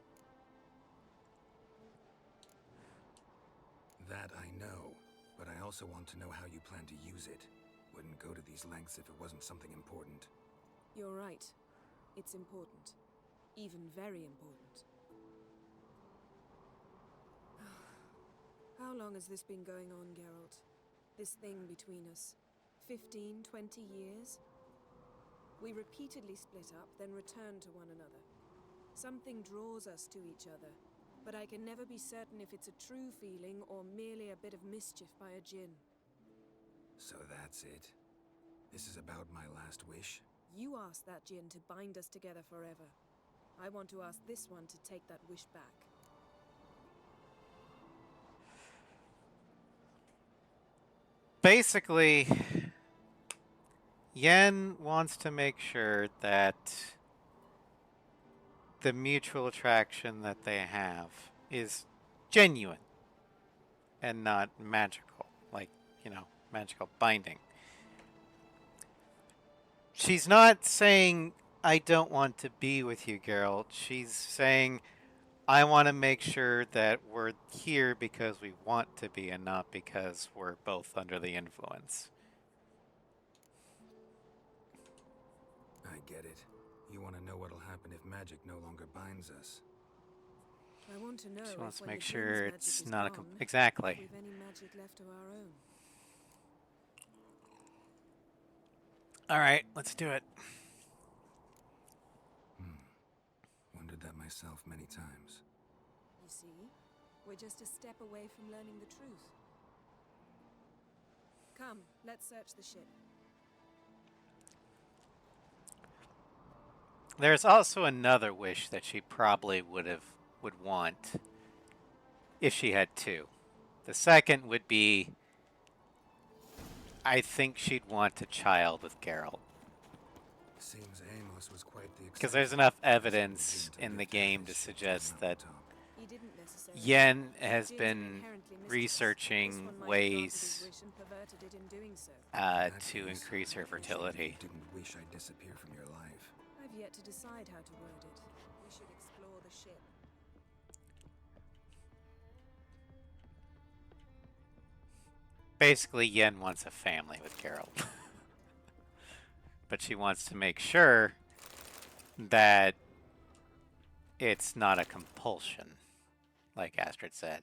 Speaker 6: That I know, but I also want to know how you plan to use it. Wouldn't go to these lengths if it wasn't something important.
Speaker 11: You're right. It's important. Even very important. How long has this been going on, Geralt? This thing between us? 15, 20 years? We repeatedly split up, then returned to one another. Something draws us to each other, but I can never be certain if it's a true feeling or merely a bit of mischief by a djinn.
Speaker 6: So that's it. This is about my last wish?
Speaker 11: You asked that djinn to bind us together forever. I want to ask this one to take that wish back.
Speaker 1: Basically, Yen wants to make sure that the mutual attraction that they have is genuine and not magical, like, magical binding. She's not saying, I don't want to be with you, Geralt. She's saying, I want to make sure that we're here because we want to be and not because we're both under the influence.
Speaker 6: I get it. You want to know what'll happen if magic no longer binds us.
Speaker 11: I want to know
Speaker 1: She wants to
Speaker 11: when
Speaker 1: make
Speaker 11: the
Speaker 1: sure
Speaker 11: djinn's
Speaker 1: it's
Speaker 11: magic is
Speaker 1: not
Speaker 11: gone,
Speaker 1: exactly.
Speaker 11: if we've any magic left of our own.
Speaker 1: All right, let's do it.
Speaker 6: Wondered that myself many times.
Speaker 11: You see, we're just a step away from learning the truth. Come, let's search the ship.
Speaker 1: There's also another wish that she probably would want if she had two. The second would be, I think she'd want a child with Geralt.
Speaker 6: Seems Amos was quite the
Speaker 1: Because there's enough evidence in the game to suggest that Yen has been researching ways to increase her fertility.
Speaker 6: Didn't wish I'd disappear from your life.
Speaker 11: I've yet to decide how to word it. We should explore the ship.
Speaker 1: Basically, Yen wants a family with Geralt. But she wants to make sure that it's not a compulsion, like Astrid said.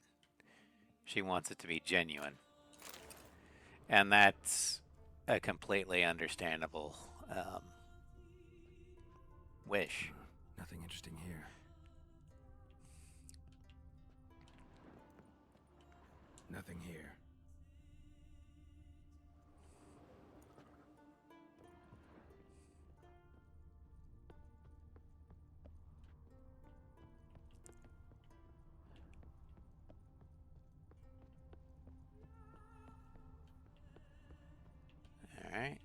Speaker 1: She wants it to be genuine. And that's a completely understandable wish.
Speaker 6: Nothing interesting here. Nothing here.
Speaker 1: Alright.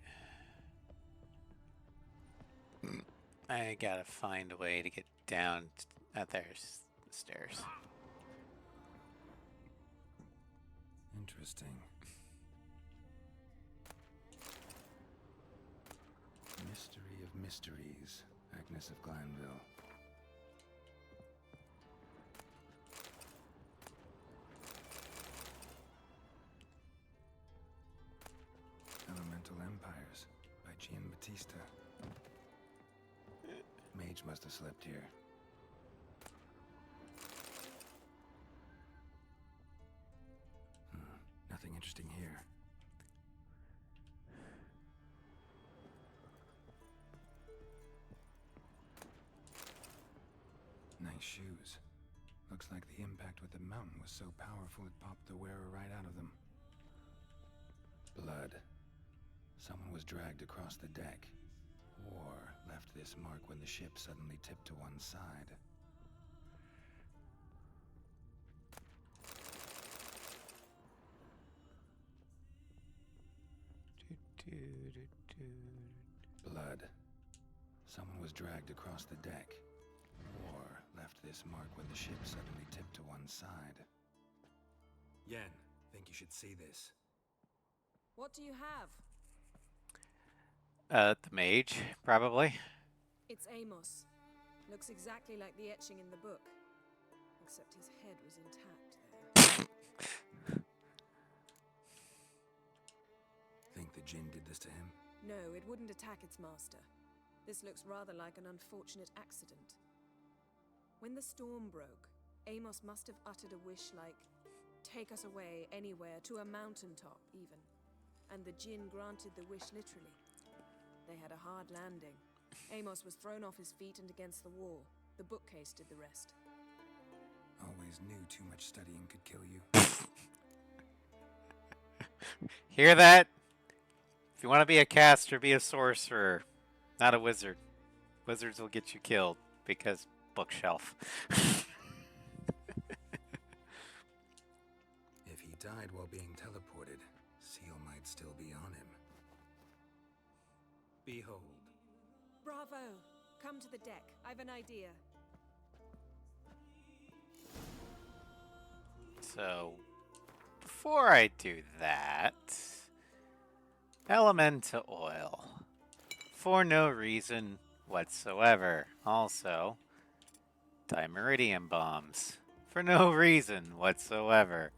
Speaker 1: I gotta find a way to get down. There's the stairs.
Speaker 6: Interesting. Mystery of mysteries. Agnes of Glanville. Elemental Empires by Giambattista. Mage must have slept here. Nothing interesting here. Nice shoes. Looks like the impact with the mountain was so powerful it popped the wearer right out of them. Blood. Someone was dragged across the deck. Or left this mark when the ship suddenly tipped to one side. Blood. Someone was dragged across the deck. Or left this mark when the ship suddenly tipped to one side. Yen, think you should see this.
Speaker 11: What do you have?
Speaker 1: The mage, probably.
Speaker 11: It's Amos. Looks exactly like the etching in the book. Except his head was intact there.
Speaker 6: Think the djinn did this to him?
Speaker 11: No, it wouldn't attack its master. This looks rather like an unfortunate accident. When the storm broke, Amos must have uttered a wish like, "Take us away, anywhere, to a mountaintop, even." And the Jinn granted the wish literally. They had a hard landing. Amos was thrown off his feet and against the wall. The bookcase did the rest.
Speaker 6: Always knew too much studying could kill you.
Speaker 1: Hear that? If you want to be a caster, be a sorcerer, not a wizard. Wizards will get you killed because bookshelf.
Speaker 6: If he died while being teleported, Seal might still be on him. Behold.
Speaker 11: Bravo! Come to the deck. I've an idea.
Speaker 1: So, before I do that, elemental oil. For no reason whatsoever. Also, dimeridium bombs. For no reason whatsoever.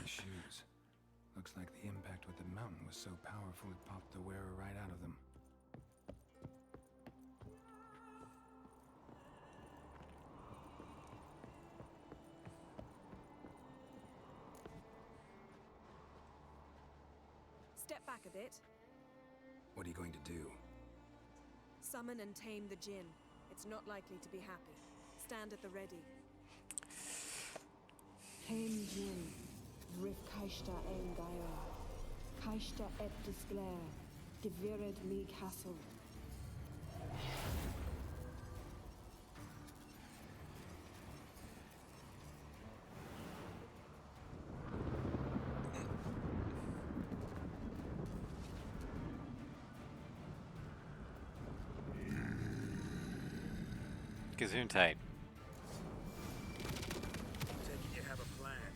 Speaker 6: Shoes. Looks like the impact with the mountain was so powerful it popped the wearer right out of them.
Speaker 11: Step back a bit.
Speaker 6: What are you going to do?
Speaker 11: Summon and tame the Jinn. It's not likely to be happy. Stand at the ready.
Speaker 12: Tame Jinn, Rif Kaishta ein Gaia, Kaishta et Disglair, Devired me Castle.
Speaker 1: Gesundheit.
Speaker 10: Taking you have a plan.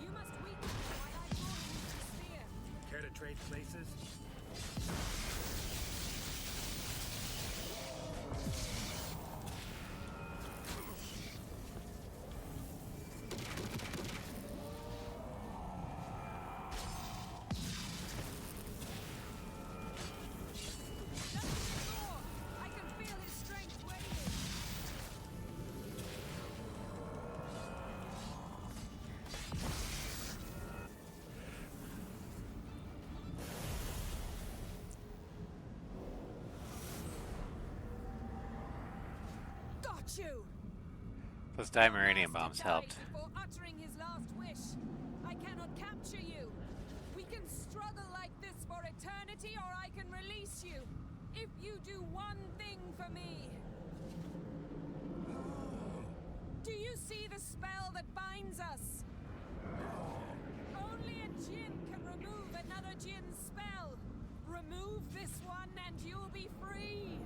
Speaker 11: You must weaken while I broaden the sphere.
Speaker 10: Care to trade places?
Speaker 11: I can feel his strength waning. Got you!
Speaker 1: Those dimeridium bombs
Speaker 11: Died
Speaker 1: helped.
Speaker 11: before uttering his last wish. I cannot capture you. We can struggle like this for eternity, or I can release you. If you do one thing for me. Do you see the spell that binds us? Only a Jinn can remove another Jinn's spell. Remove this one and you'll be free.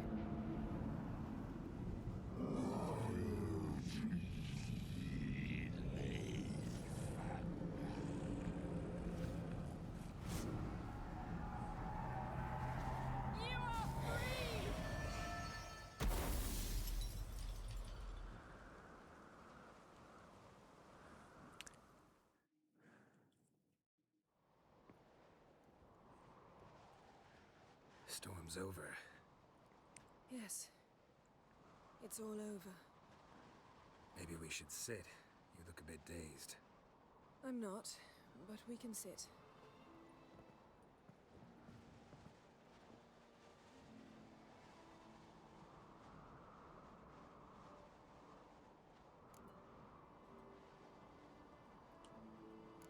Speaker 11: You are free!
Speaker 6: Storm's over.
Speaker 11: Yes. It's all over.
Speaker 6: Maybe we should sit. You look a bit dazed.
Speaker 11: I'm not, but we can sit.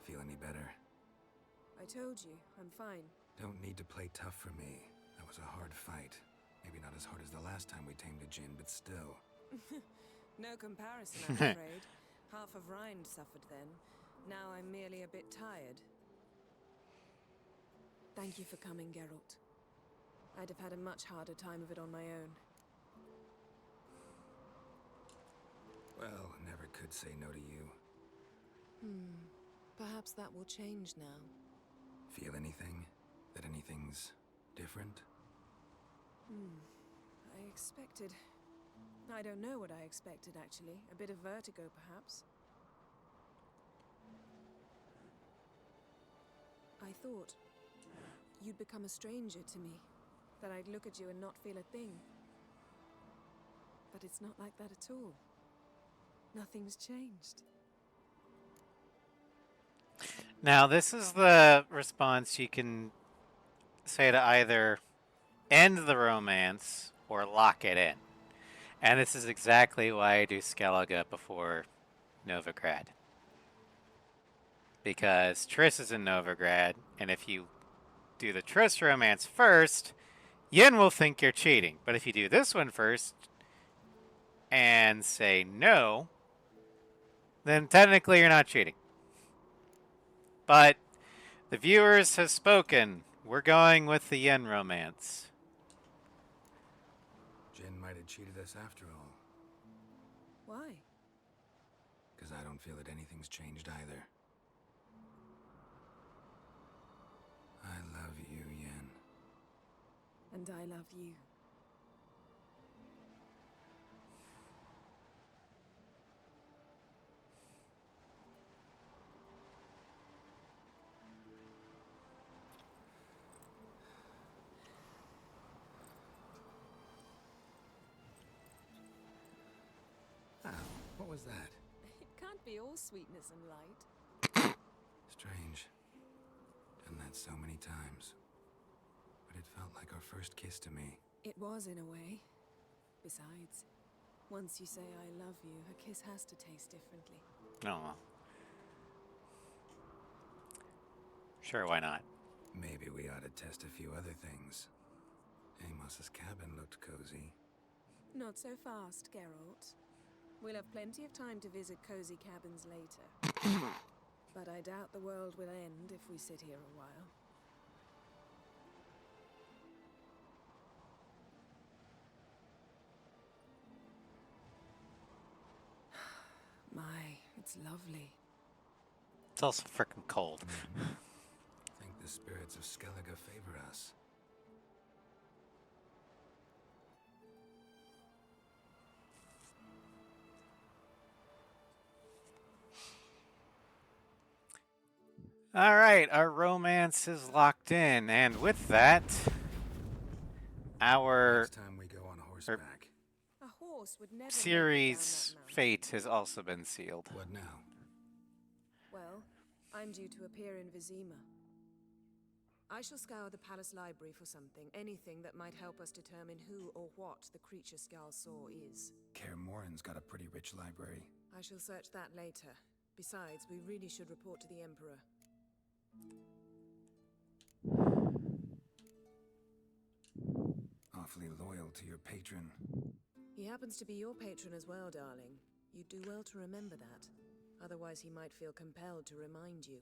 Speaker 6: Feel any better?
Speaker 11: I told you, I'm fine.
Speaker 6: Don't need to play tough for me. That was a hard fight. Maybe not as hard as the last time we tamed a Jinn, but still.
Speaker 11: No comparison, I'm afraid. Half of Rind suffered then. Now I'm merely a bit tired. Thank you for coming, Geralt. I'd have had a much harder time of it on my own.
Speaker 6: Well, never could say no to you.
Speaker 11: Perhaps that will change now.
Speaker 6: Feel anything? That anything's different?
Speaker 11: I expected... I don't know what I expected, actually. A bit of vertigo, perhaps. I thought you'd become a stranger to me. That I'd look at you and not feel a thing. But it's not like that at all. Nothing's changed.
Speaker 1: Now, this is the response you can say to either end the romance or lock it in. And this is exactly why I do Skellige before Novigrad. Because Triss is in Novigrad, and if you do the Triss romance first, Yen will think you're cheating. But if you do this one first and say no, then technically you're not cheating. But the viewers have spoken. We're going with the Yen romance.
Speaker 6: Jin might have cheated us after all.
Speaker 11: Why?
Speaker 6: Because I don't feel that anything's changed either. I love you, Yen.
Speaker 11: And I love you.
Speaker 6: What was that?
Speaker 11: It can't be all sweetness and light.
Speaker 6: Strange. Done that so many times. But it felt like our first kiss to me.
Speaker 11: It was in a way. Besides, once you say I love you, a kiss has to taste differently.
Speaker 1: Oh. Sure, why not?
Speaker 6: Maybe we ought to test a few other things. Amos's cabin looked cozy.
Speaker 11: Not so fast, Geralt. We'll have plenty of time to visit cozy cabins later. But I doubt the world will end if we sit here a while. My, it's lovely.
Speaker 1: It's also freaking cold.
Speaker 6: I think the spirits of Skellige favor us.
Speaker 1: All right, our romance is locked in, and with that, our
Speaker 6: Next time we go on horseback.
Speaker 11: A horse would never
Speaker 1: series fate has also been sealed.
Speaker 6: What now?
Speaker 11: Well, I'm due to appear in Vizima. I shall scour the palace library for something, anything that might help us determine who or what the creature Scal saw is.
Speaker 6: Kaer Morhen's got a pretty rich library.
Speaker 11: I shall search that later. Besides, we really should report to the Emperor.
Speaker 6: Awfully loyal to your patron.
Speaker 11: He happens to be your patron as well, darling. You'd do well to remember that. Otherwise, he might feel compelled to remind you.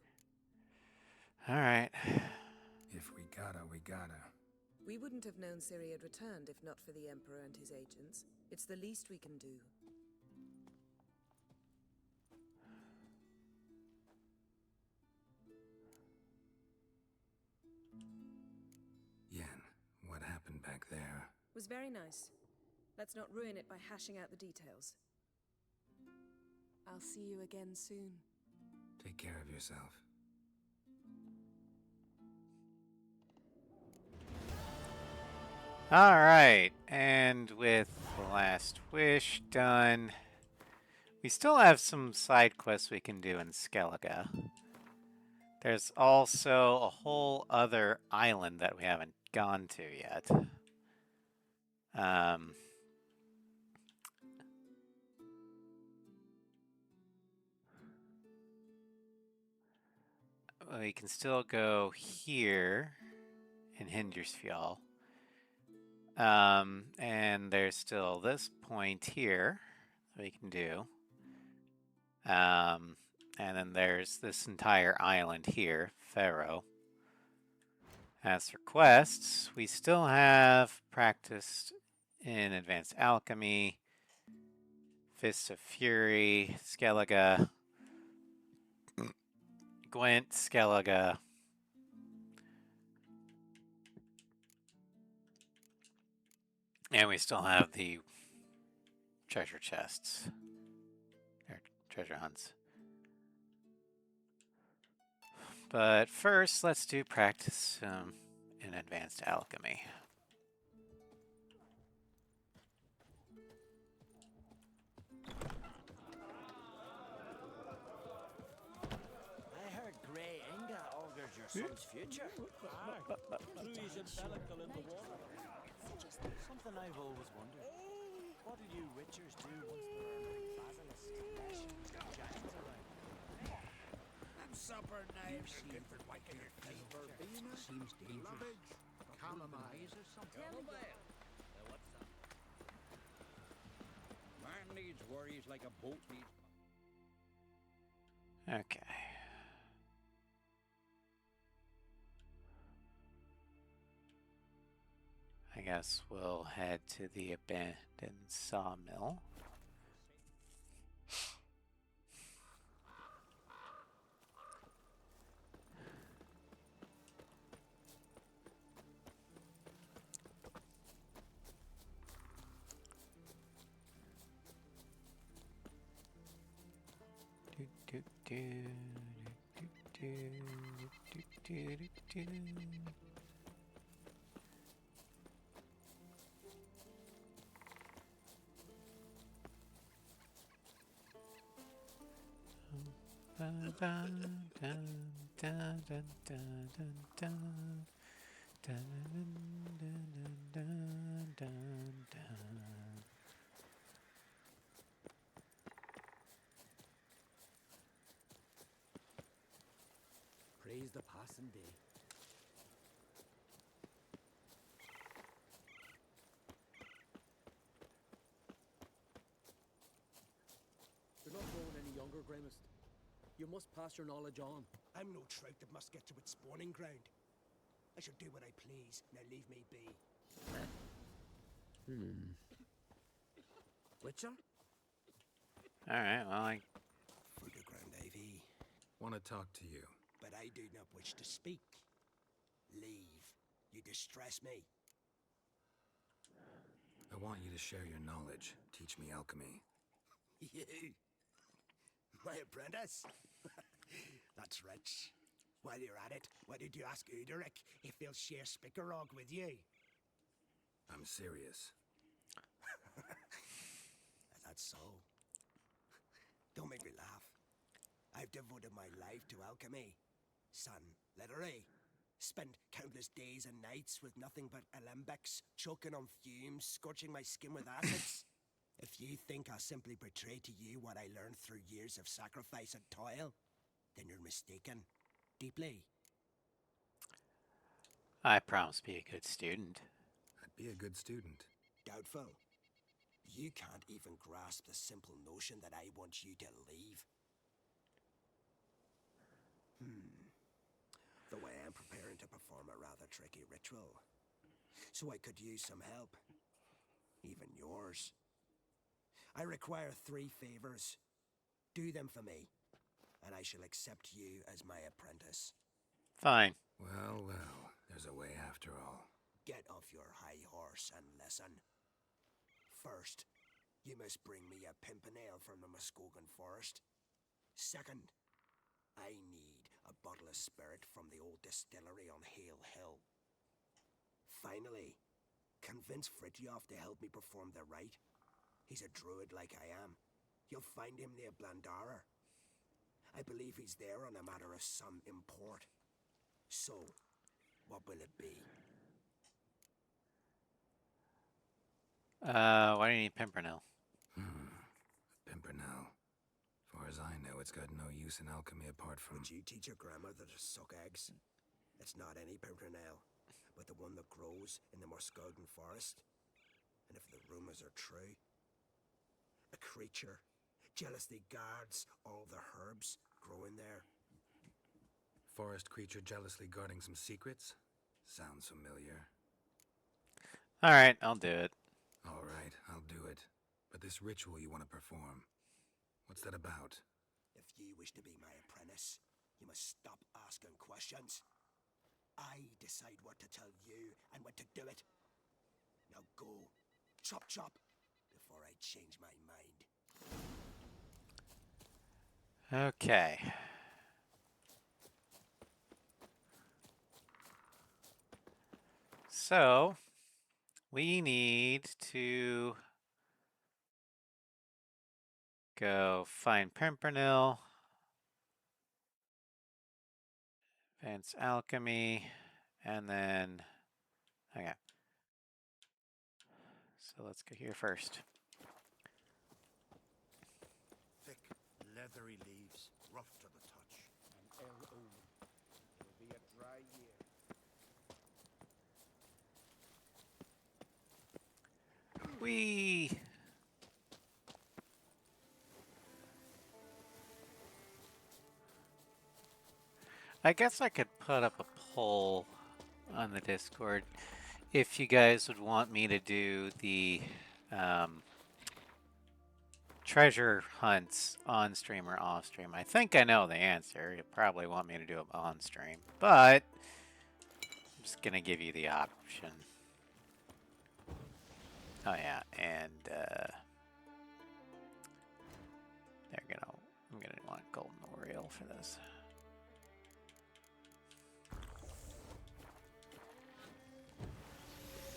Speaker 1: All right.
Speaker 6: If we gotta, we gotta.
Speaker 11: We wouldn't have known Ciri had returned if not for the Emperor and his agents. It's the least we can do.
Speaker 6: Yen, what happened back there?
Speaker 11: Was very nice. Let's not ruin it by hashing out the details. I'll see you again soon.
Speaker 6: Take care of yourself.
Speaker 1: All right, and with the last wish done, we still have some side quests we can do in Skellige. There's also a whole other island that we haven't gone to yet. We can still go here in Hindersfjall. And there's still this point here that we can do. And then there's this entire island here, Pharaoh. As for quests, we still have practiced in Advanced Alchemy, Fists of Fury, Skellige, Gwent, Skellige. And we still have the treasure chests, or treasure hunts. But first, let's do practice in Advanced Alchemy.
Speaker 10: your son's future.
Speaker 8: Trees and pellicle in the water.
Speaker 10: Something I've always wondered. What'll you witchers do once there are no basilisks, leshians, or giants around?
Speaker 13: And supper knives are good for whacking your teeth.
Speaker 8: Verbena seems dangerous.
Speaker 13: Lovage, chamomile.
Speaker 8: Or something.
Speaker 13: What's that?
Speaker 8: Man needs worries like a boat needs.
Speaker 1: Okay. I guess we'll head to the abandoned sawmill.
Speaker 10: Praise the passing day.
Speaker 8: You're not growing any younger, Grimest. You must pass your knowledge on.
Speaker 13: I'm no trout that must get to its spawning ground. I shall do what I please. Now leave me be.
Speaker 8: Witcher?
Speaker 1: Alright, well,
Speaker 13: For the ground Ivy,
Speaker 6: Want to talk to you.
Speaker 13: but I do not wish to speak. Leave. You distress me.
Speaker 6: I want you to share your knowledge. Teach me alchemy.
Speaker 13: You? My apprentice? That's rich. While you're at it, why did you ask Uderic if he'll share Spickerog with you?
Speaker 6: I'm serious.
Speaker 13: That's so. Don't make me laugh. I've devoted my life to alchemy. Son, literally. Spent countless days and nights with nothing but alembics, choking on fumes, scorching my skin with acids. If you think I'll simply betray to you what I learned through years of sacrifice and toil, then you're mistaken. Deeply.
Speaker 1: I promise to be a good student.
Speaker 6: I'd be a good student.
Speaker 13: Doubtful. You can't even grasp the simple notion that I want you to leave. The way I'm preparing to perform a rather tricky ritual. So I could use some help. Even yours. I require 3 favors. Do them for me, and I shall accept you as my apprentice.
Speaker 1: Fine.
Speaker 6: Well, well, there's a way after all.
Speaker 13: Get off your high horse and listen. First, you must bring me a pimpernel from the Muskogan forest. Second, I need a bottle of spirit from the old distillery on Hale Hill. Finally, convince Fritjof to help me perform the rite. He's a druid like I am. You'll find him near Blandara. I believe he's there on a matter of some import. So, what will it be?
Speaker 1: Why do you need Pimpernel?
Speaker 6: Pimpernel. Far as I know, it's got no use in alchemy apart from...
Speaker 13: Would you teach your grandmother to suck eggs? It's not any pimpernel, but the one that grows in the Muskogan forest. And if the rumors are true, a creature jealously guards all the herbs growing there.
Speaker 6: Forest creature jealously guarding some secrets? Sounds familiar.
Speaker 1: Alright, I'll do it.
Speaker 6: Alright, I'll do it. But this ritual you want to perform, what's that about?
Speaker 13: If you wish to be my apprentice, you must stop asking questions. I decide what to tell you and when to do it. Now go, chop chop, before I change my mind.
Speaker 1: Okay. So, we need to go find Pimpernel. Advanced alchemy, and then okay. So let's go here first.
Speaker 14: Thick, leathery leaves, rough to the touch.
Speaker 10: And El Omen. It'll be a dry year.
Speaker 1: Whee! I guess I could put up a poll on the Discord if you guys would want me to do the treasure hunts on stream or off stream. I think I know the answer. You probably want me to do them on stream, but I'm just gonna give you the option. Oh yeah, and I'm gonna want Golden Oriole for this.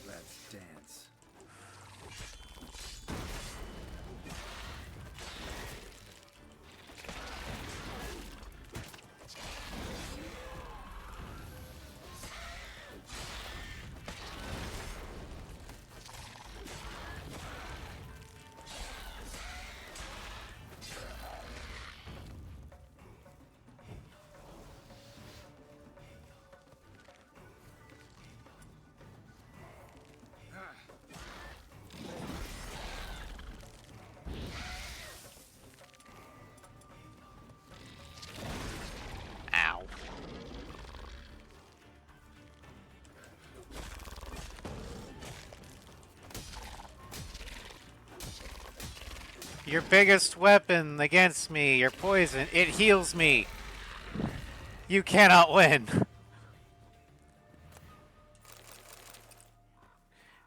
Speaker 6: Let's dance.
Speaker 1: Ow. Your biggest weapon against me, your poison, it heals me. You cannot win.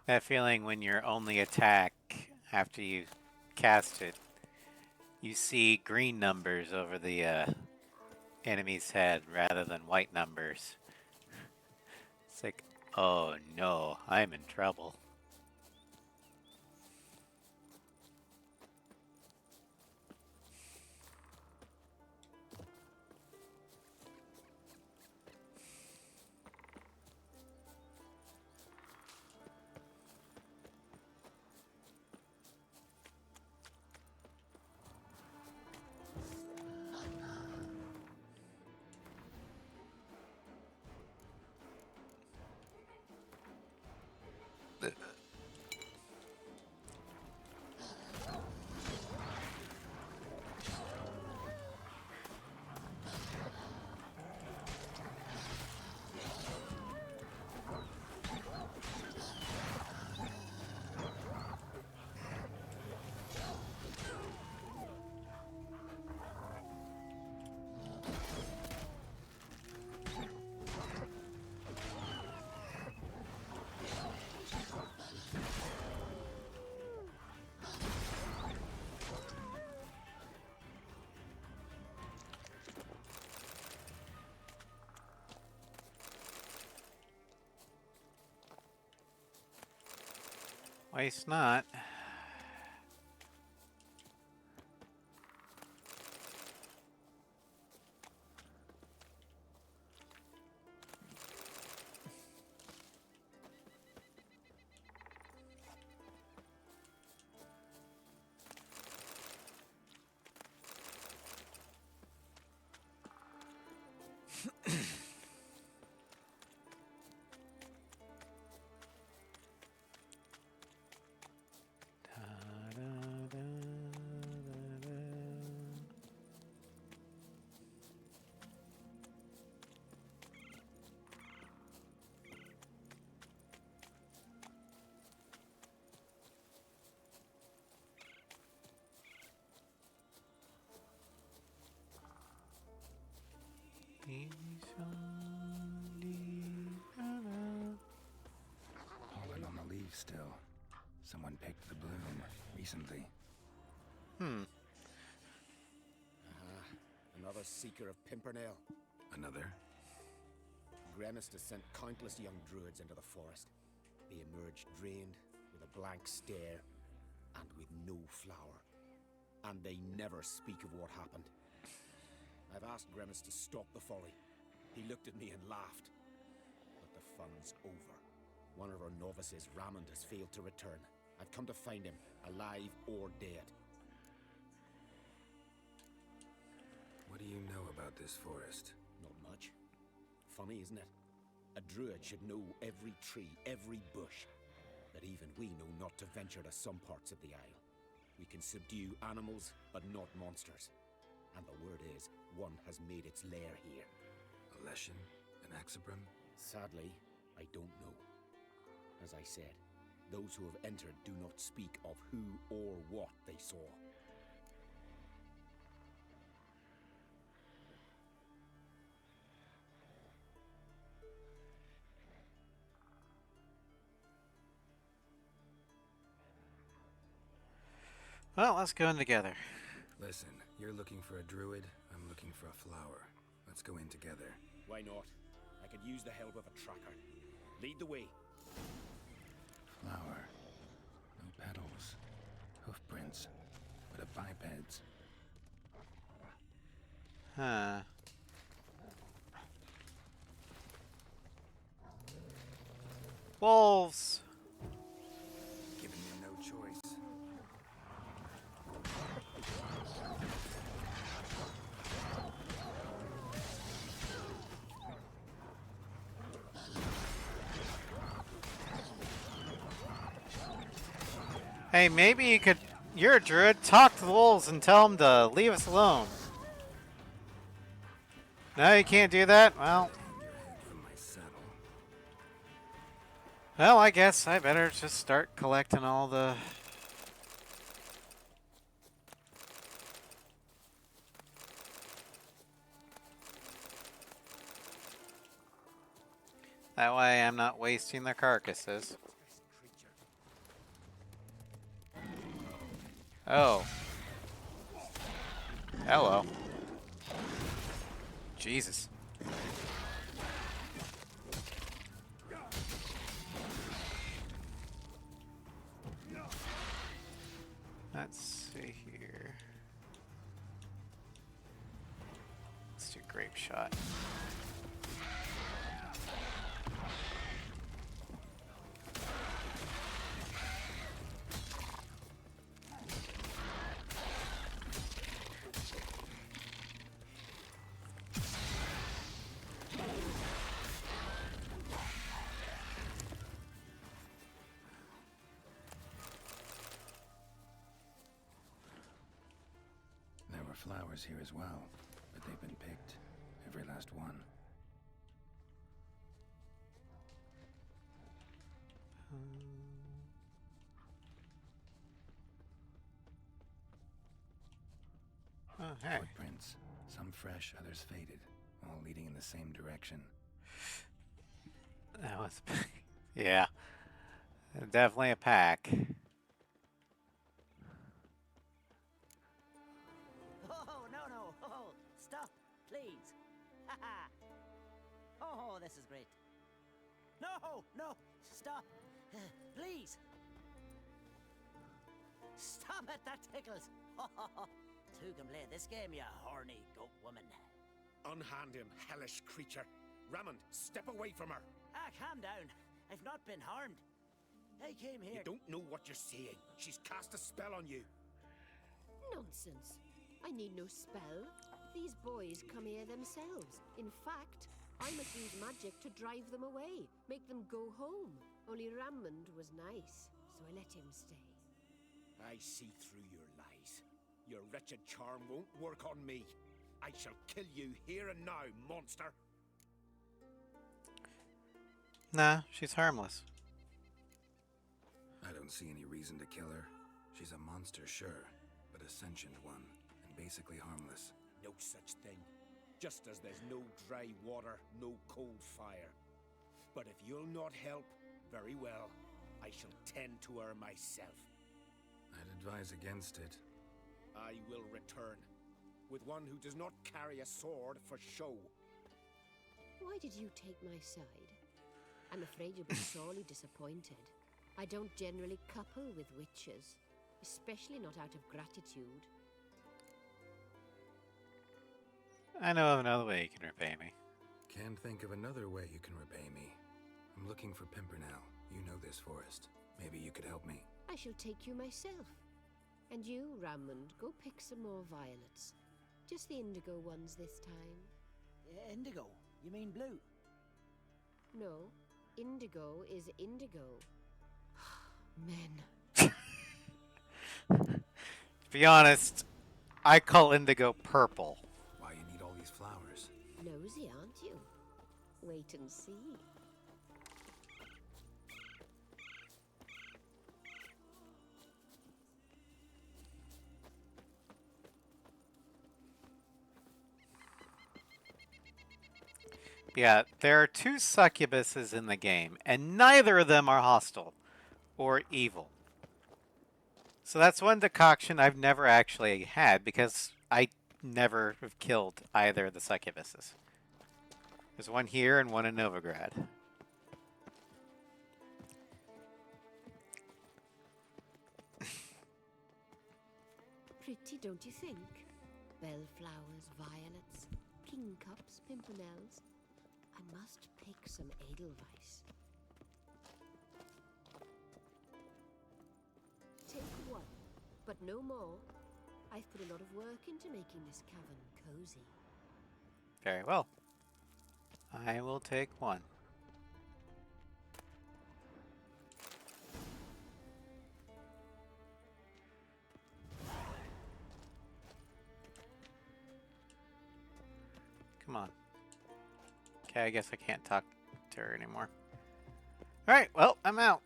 Speaker 1: That feeling when your only attack after you cast it, you see green numbers over the enemy's head rather than white numbers. It's like, oh no, I'm in trouble. Waste not.
Speaker 6: Pollen on the leaves still. Someone picked the bloom recently.
Speaker 13: Another seeker of Pimpernel.
Speaker 6: Another?
Speaker 13: Gremist has sent countless young druids into the forest. They emerge drained, with a blank stare, and with no flower. And they never speak of what happened. I've asked Gremist to stop the folly,
Speaker 15: He looked at me and laughed. But the fun's over. One of our novices, Raymond, has failed to return. I've come to find him, alive or dead.
Speaker 6: What do you know about this forest?
Speaker 15: Not much. Funny, isn't it? A druid should know every tree, every bush. But even we know not to venture to some parts of the Isle. We can subdue animals, but not monsters. And the word is, one has made its lair here.
Speaker 6: A Leshen? An Axabrim?
Speaker 15: Sadly, I don't know. As I said, those who have entered do not speak of who or what they saw.
Speaker 1: Well, let's go in together.
Speaker 6: Listen, you're looking for a druid, I'm looking for a flower. Let's go in together.
Speaker 15: Why not? I could use the help of a tracker. Lead the way.
Speaker 6: Flower. No petals. Hoof prints. But a biped's.
Speaker 1: Huh. Wolves!
Speaker 6: Giving me no choice.
Speaker 1: Hey, maybe you could... You're a druid. Talk to the wolves and tell them to leave us alone. No, you can't do that? Well... Well, I guess I better just start collecting all the... That way I'm not wasting their carcasses. Oh. Hello. Jesus. Let's see here. Let's do grape shot.
Speaker 6: Flowers here as well, but they've been picked. Every last one.
Speaker 1: Oh, hey.
Speaker 6: Footprints. Some fresh, others faded. All leading in the same direction.
Speaker 1: That was... yeah. Definitely a pack.
Speaker 10: Please. Haha. Oh, this is great. No, no, stop. Please. Stop it, that tickles. Two can play this game, you horny goat woman.
Speaker 15: Unhand him, hellish creature. Raymond, step away from her.
Speaker 10: Ah, calm down. I've not been harmed. I came here...
Speaker 15: You don't know what you're saying. She's cast a spell on you.
Speaker 16: Nonsense. I need no spell. These boys come here themselves. In fact, I must use magic to drive them away, make them go home. Only Raymond was nice, so I let him stay.
Speaker 15: I see through your lies. Your wretched charm won't work on me. I shall kill you here and now, monster.
Speaker 1: Nah, she's harmless.
Speaker 6: I don't see any reason to kill her. She's a monster, sure, but a sentient one, and basically harmless.
Speaker 15: No such thing. Just as there's no dry water, no cold fire. But if you'll not help, very well. I shall tend to her myself.
Speaker 6: I'd advise against it.
Speaker 15: I will return. With one who does not carry a sword for show.
Speaker 16: Why did you take my side? I'm afraid you'll be sorely disappointed. I don't generally couple with witches, especially not out of gratitude.
Speaker 1: I know of another way you can repay me.
Speaker 6: Can't think of another way you can repay me. I'm looking for Pimpernel. You know this forest. Maybe you could help me.
Speaker 16: I shall take you myself. And you, Rammond, go pick some more violets. Just the indigo ones this time.
Speaker 10: Indigo? You mean blue?
Speaker 16: No, indigo is indigo. Men.
Speaker 1: To be honest, I call indigo purple.
Speaker 6: Why you need all these flowers?
Speaker 16: Nosy, aren't you? Wait and see.
Speaker 1: Yeah, there are 2 succubuses in the game, and neither of them are hostile or evil. So that's one decoction I've never actually had, because I never have killed either of the succubuses. There's one here and one in Novigrad.
Speaker 16: Pretty, don't you think? Bellflowers, violets, kingcups, pimpernels. I must pick some edelweiss. Take one, but no more. I've put a lot of work into making this cavern cozy.
Speaker 1: Very well. I will take one. Come on. Okay, I guess I can't talk to her anymore. Alright, well, I'm out.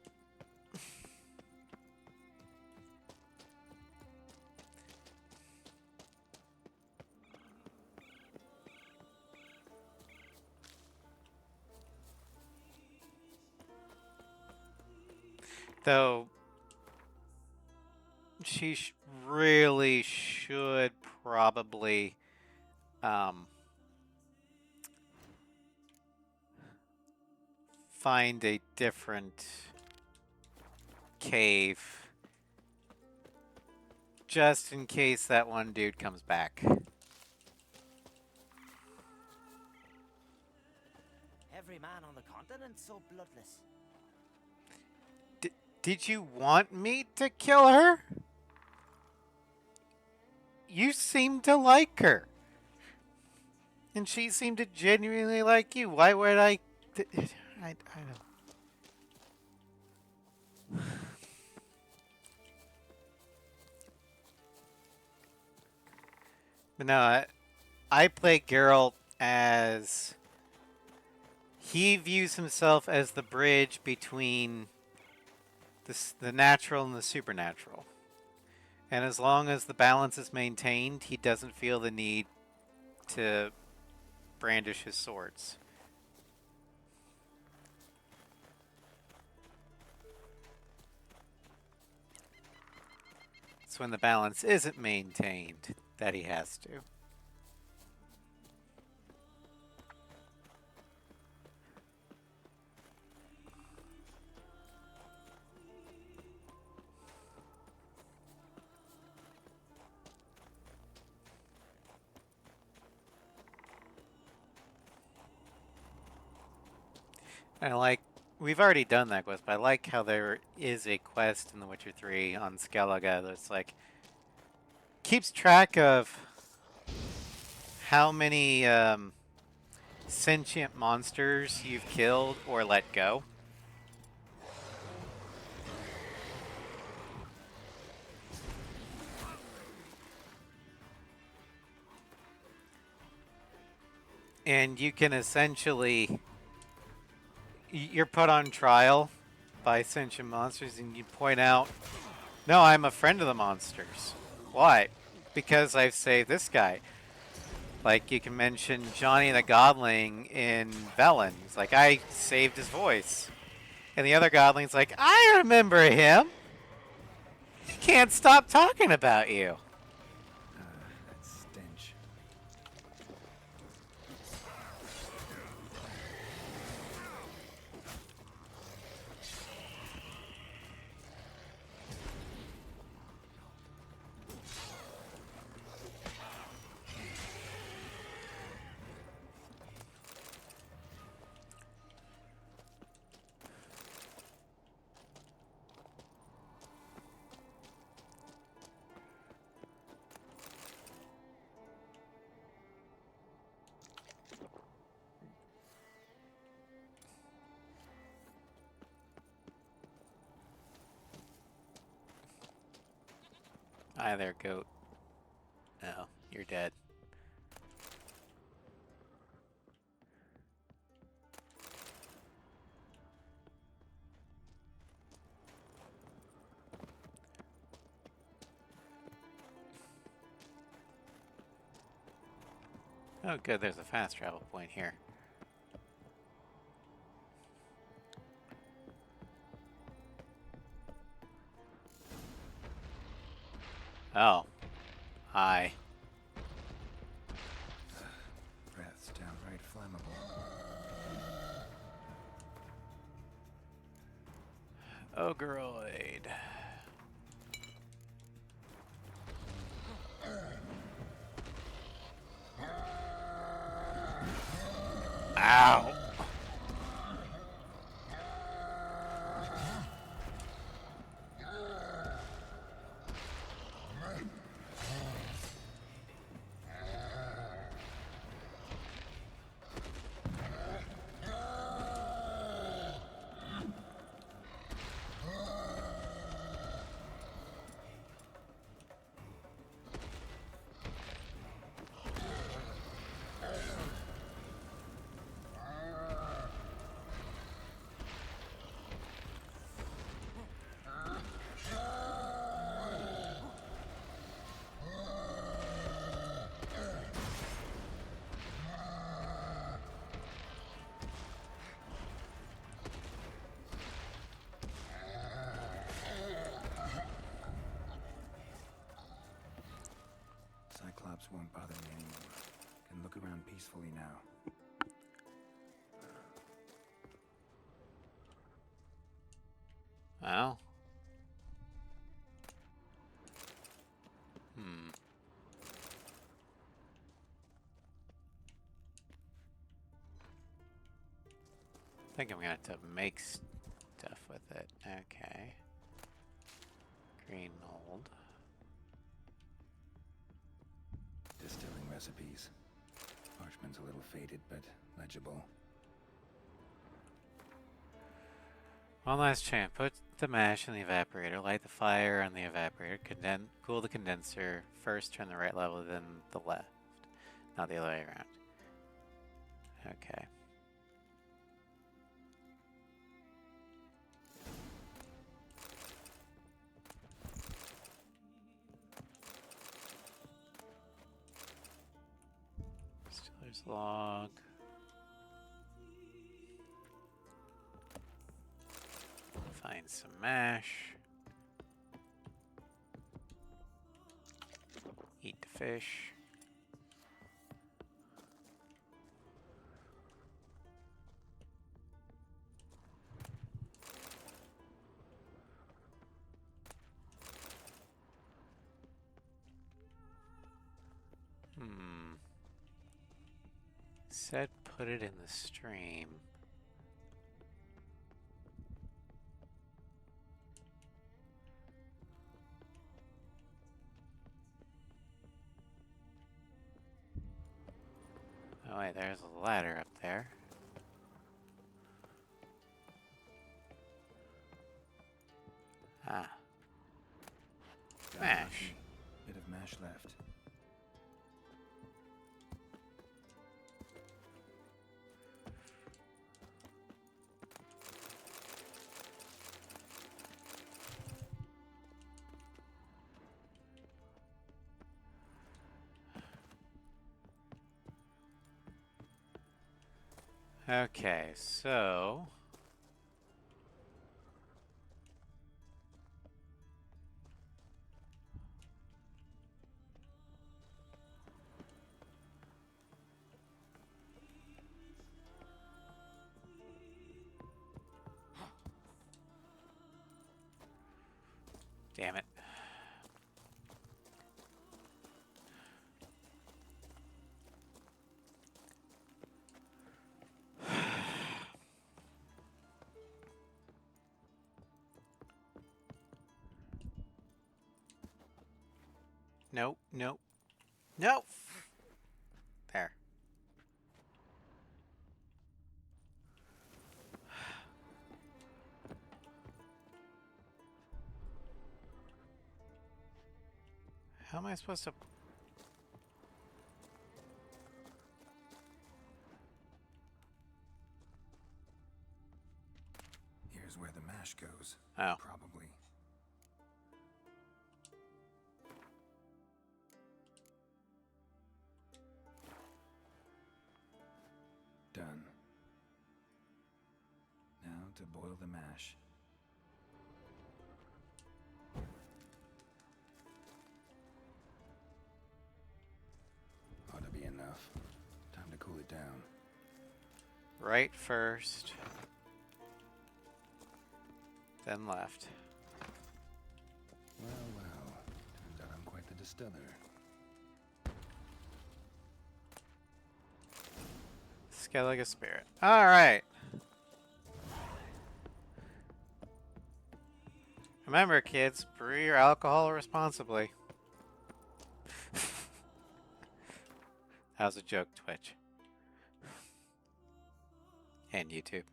Speaker 1: Though, she really should probably find a different cave just in case that one dude comes back.
Speaker 10: Every man on the continent's so bloodless.
Speaker 1: Did you want me to kill her? You seem to like her. And she seemed to genuinely like you. Why would I don't. But no, I play Geralt as... He views himself as the bridge between the natural and the supernatural. And as long as the balance is maintained, he doesn't feel the need to brandish his swords. It's when the balance isn't maintained that he has to. I like, we've already done that quest, but I like how there is a quest in The Witcher 3 on Skellige that's like, keeps track of how many sentient monsters you've killed or let go. And you can essentially... You're put on trial by sentient monsters and you point out, no, I'm a friend of the monsters. Why? Because I've saved this guy. Like, you can mention Johnny the Godling in Velen. He's like, I saved his voice. And the other Godling's like, I remember him. He can't stop talking about you.
Speaker 6: That stench.
Speaker 1: Hi there, goat. No, you're dead. Oh good, there's a fast travel point here. Oh. Hi.
Speaker 6: Breath's downright flammable.
Speaker 1: Ogreoid. Ow!
Speaker 6: Cyclops won't bother me anymore. Can look around peacefully now.
Speaker 1: Well. I think I'm gonna have to make stuff with it. Okay. Green mold.
Speaker 6: Distilling recipes. Parchment's a little faded, but legible.
Speaker 1: One last chance. Put the mash in the evaporator. Light the fire on the evaporator. Cool the condenser. First turn the right level, then the left. Not the other way around. Okay. Distiller's log. Find some mash. Eat the fish. Said put it in the stream. Oh wait, there's a ladder up there. Ah. Mash.
Speaker 6: Bit of mash left.
Speaker 1: Okay, so damn it. Nope, nope. Nope. There. How am I supposed to...
Speaker 6: Here's where the mash goes.
Speaker 1: Oh.
Speaker 6: Probably. Done. Now to boil the mash. Ought to be enough. Time to cool it down.
Speaker 1: Right first. Then left.
Speaker 6: Well, well. Turns out I'm quite the distiller.
Speaker 1: Skellige Spirit. Alright. Remember, kids, brew your alcohol responsibly. That was a joke, Twitch. And YouTube.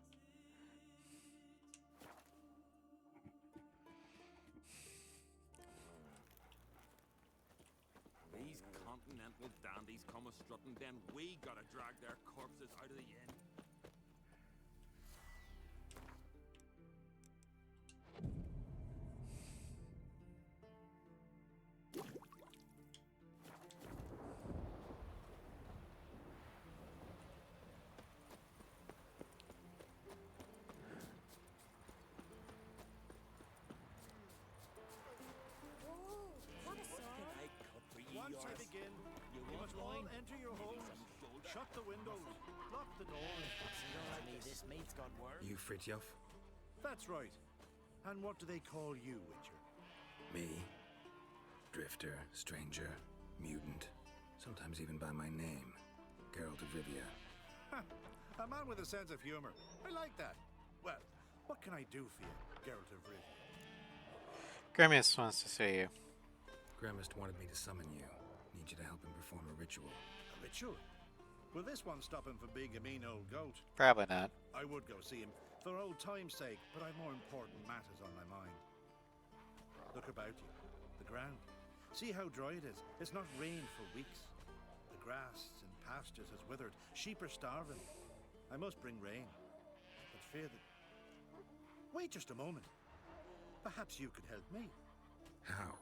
Speaker 15: These continental dandies come a-strutting, then we gotta drag their corpses out of the inn.
Speaker 10: Once I begin, you must all enter your homes, shut the windows, lock the doors. This mate's got work.
Speaker 6: You Fritjof?
Speaker 10: That's right. And what do they call you, Witcher?
Speaker 6: Me? Drifter, stranger, mutant. Sometimes even by my name. Geralt of Rivia.
Speaker 10: A man with a sense of humor. I like that. Well, what can I do for you, Geralt of Rivia?
Speaker 1: Grimace wants to see you.
Speaker 6: Grimace wanted me to summon you. Need you to help him perform a ritual.
Speaker 10: A ritual? Will this one stop him from being a mean old goat?
Speaker 1: Probably not.
Speaker 10: I would go see him for old time's sake, but I've more important matters on my mind. Look about you. The ground. See how dry it is. It's not rained for weeks. The grass and pastures has withered. Sheep are starving. I must bring rain, but fear that... Wait just a moment. Perhaps you could help me.
Speaker 6: How?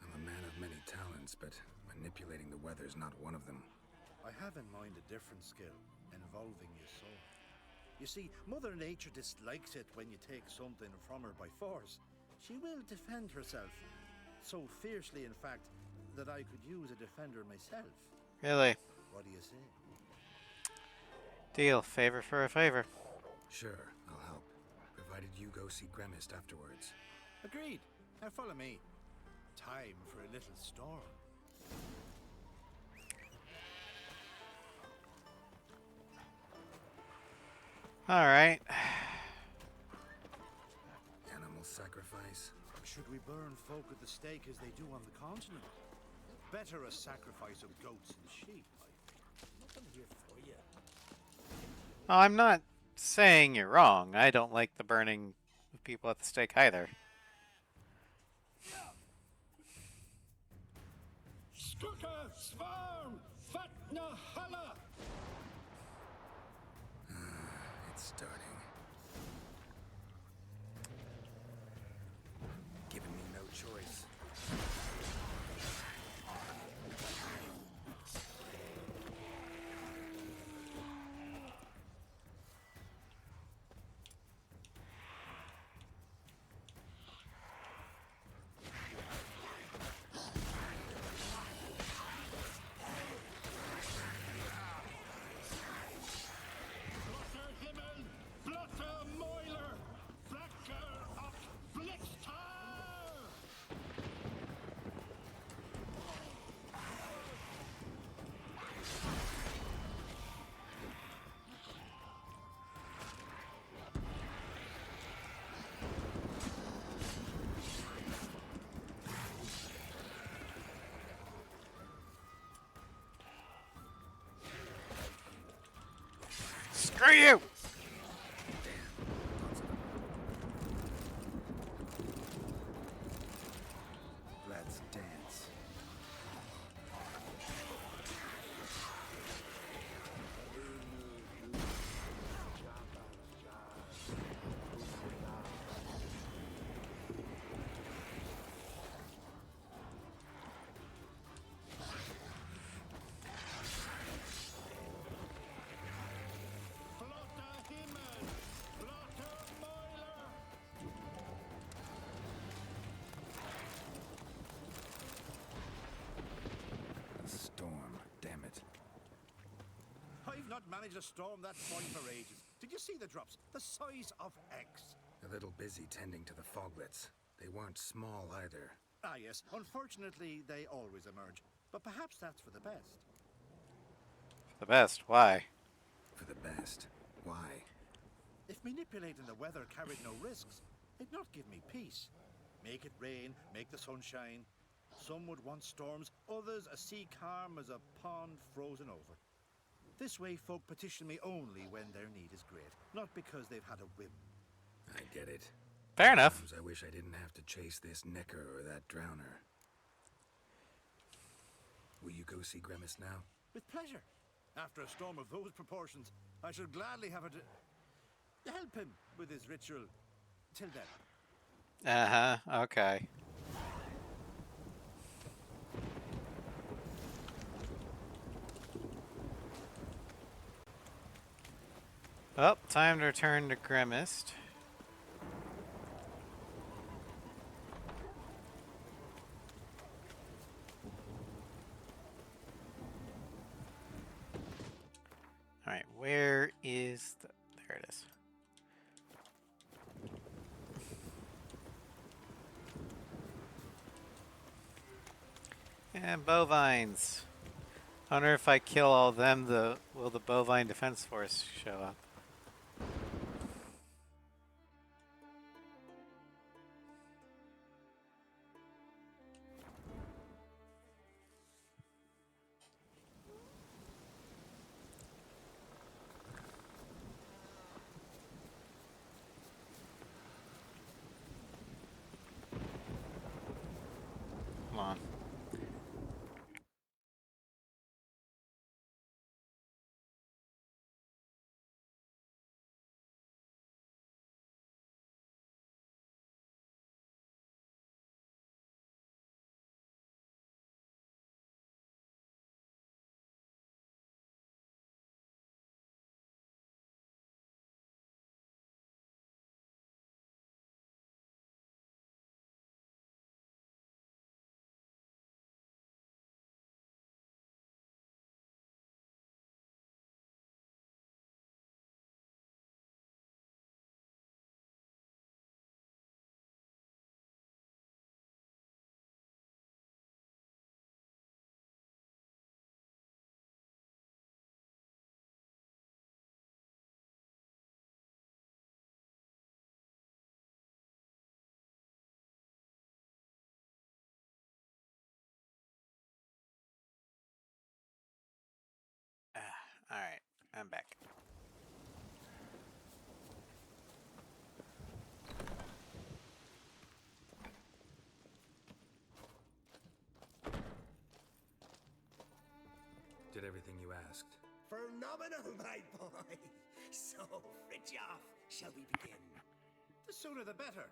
Speaker 6: I'm a man of many talents, but manipulating the weather's not one of them.
Speaker 10: I have in mind a different skill, involving your soul. You see, Mother Nature dislikes it when you take something from her by force. She will defend herself. So fiercely, in fact, that I could use a defender myself.
Speaker 1: Really?
Speaker 10: What do you say?
Speaker 1: Deal. Favor for a favor.
Speaker 6: Sure, I'll help. Provided you go see Gremist afterwards.
Speaker 10: Agreed. Now follow me. Time for a little storm.
Speaker 1: Alright.
Speaker 6: Animal sacrifice?
Speaker 10: Should we burn folk at the stake as they do on the continent? Better a sacrifice of goats and sheep, I think. Nothing here for you.
Speaker 1: Oh, I'm not saying you're wrong. I don't like the burning of people at the stake either.
Speaker 10: Skuka Svarm Fatna Hala!
Speaker 6: It's starting. Giving me no choice.
Speaker 1: Screw you!
Speaker 6: Let's dance.
Speaker 10: We've not managed to storm that point for ages. Did you see the drops? The size of X.
Speaker 6: A little busy tending to the foglets. They weren't small either.
Speaker 10: Ah, yes. Unfortunately, they always emerge. But perhaps that's for the best.
Speaker 1: The best. Why?
Speaker 6: For the best. Why?
Speaker 10: If manipulating the weather carried no risks, it'd not give me peace. Make it rain, make the sun shine. Some would want storms, others a sea calm as a pond frozen over. This way folk petition me only when their need is great, not because they've had a whim.
Speaker 6: I get it.
Speaker 1: Fair enough.
Speaker 6: Sometimes I wish I didn't have to chase this Necker or that drowner. Will you go see Grimace now?
Speaker 10: With pleasure. After a storm of those proportions, I shall gladly have to help him with his ritual. Till then.
Speaker 1: Uh-huh. Okay. Well, time to return to Grimmist. Alright, where is the... There it is. And bovines. I wonder if I kill all of them, will the bovine defense force show up? Come on. Alright, I'm back.
Speaker 6: Did everything you asked.
Speaker 13: Phenomenal, my boy. So, Fritjof, shall we begin?
Speaker 10: The sooner the better.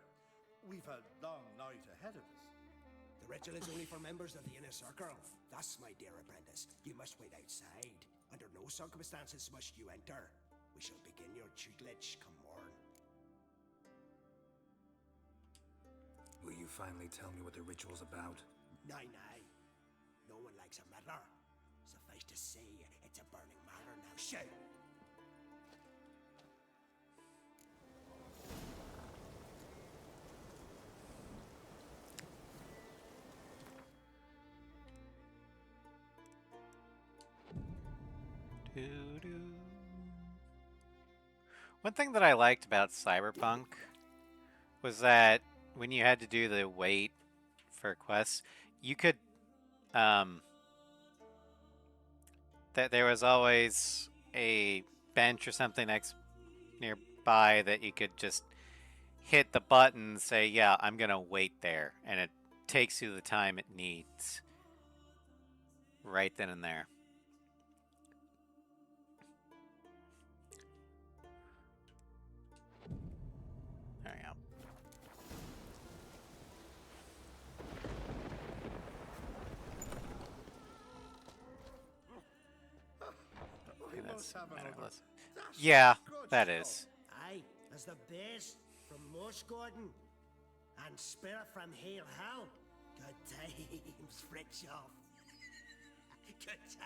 Speaker 10: We've a long night ahead of us.
Speaker 13: The ritual is only for members of the inner circle. Thus, my dear apprentice, you must wait outside. Under no circumstances must you enter. We shall begin your tutelage come morn.
Speaker 6: Will you finally tell me what the ritual's about?
Speaker 13: Nay, nay. No one likes a meddler. Suffice to say, it's a burning matter now. Shout!
Speaker 1: One thing that I liked about Cyberpunk was that when you had to do the wait for quests, you could that there was always a bench or something nearby that you could just hit the button and say, yeah, I'm gonna wait there, and it takes you the time it needs right then and there. There we go. Okay, that's Metalus. Yeah, that is.
Speaker 13: Aye, as the base from Morsgordon and Spirit from Hale Hell. Good times, Fritjof. Good times.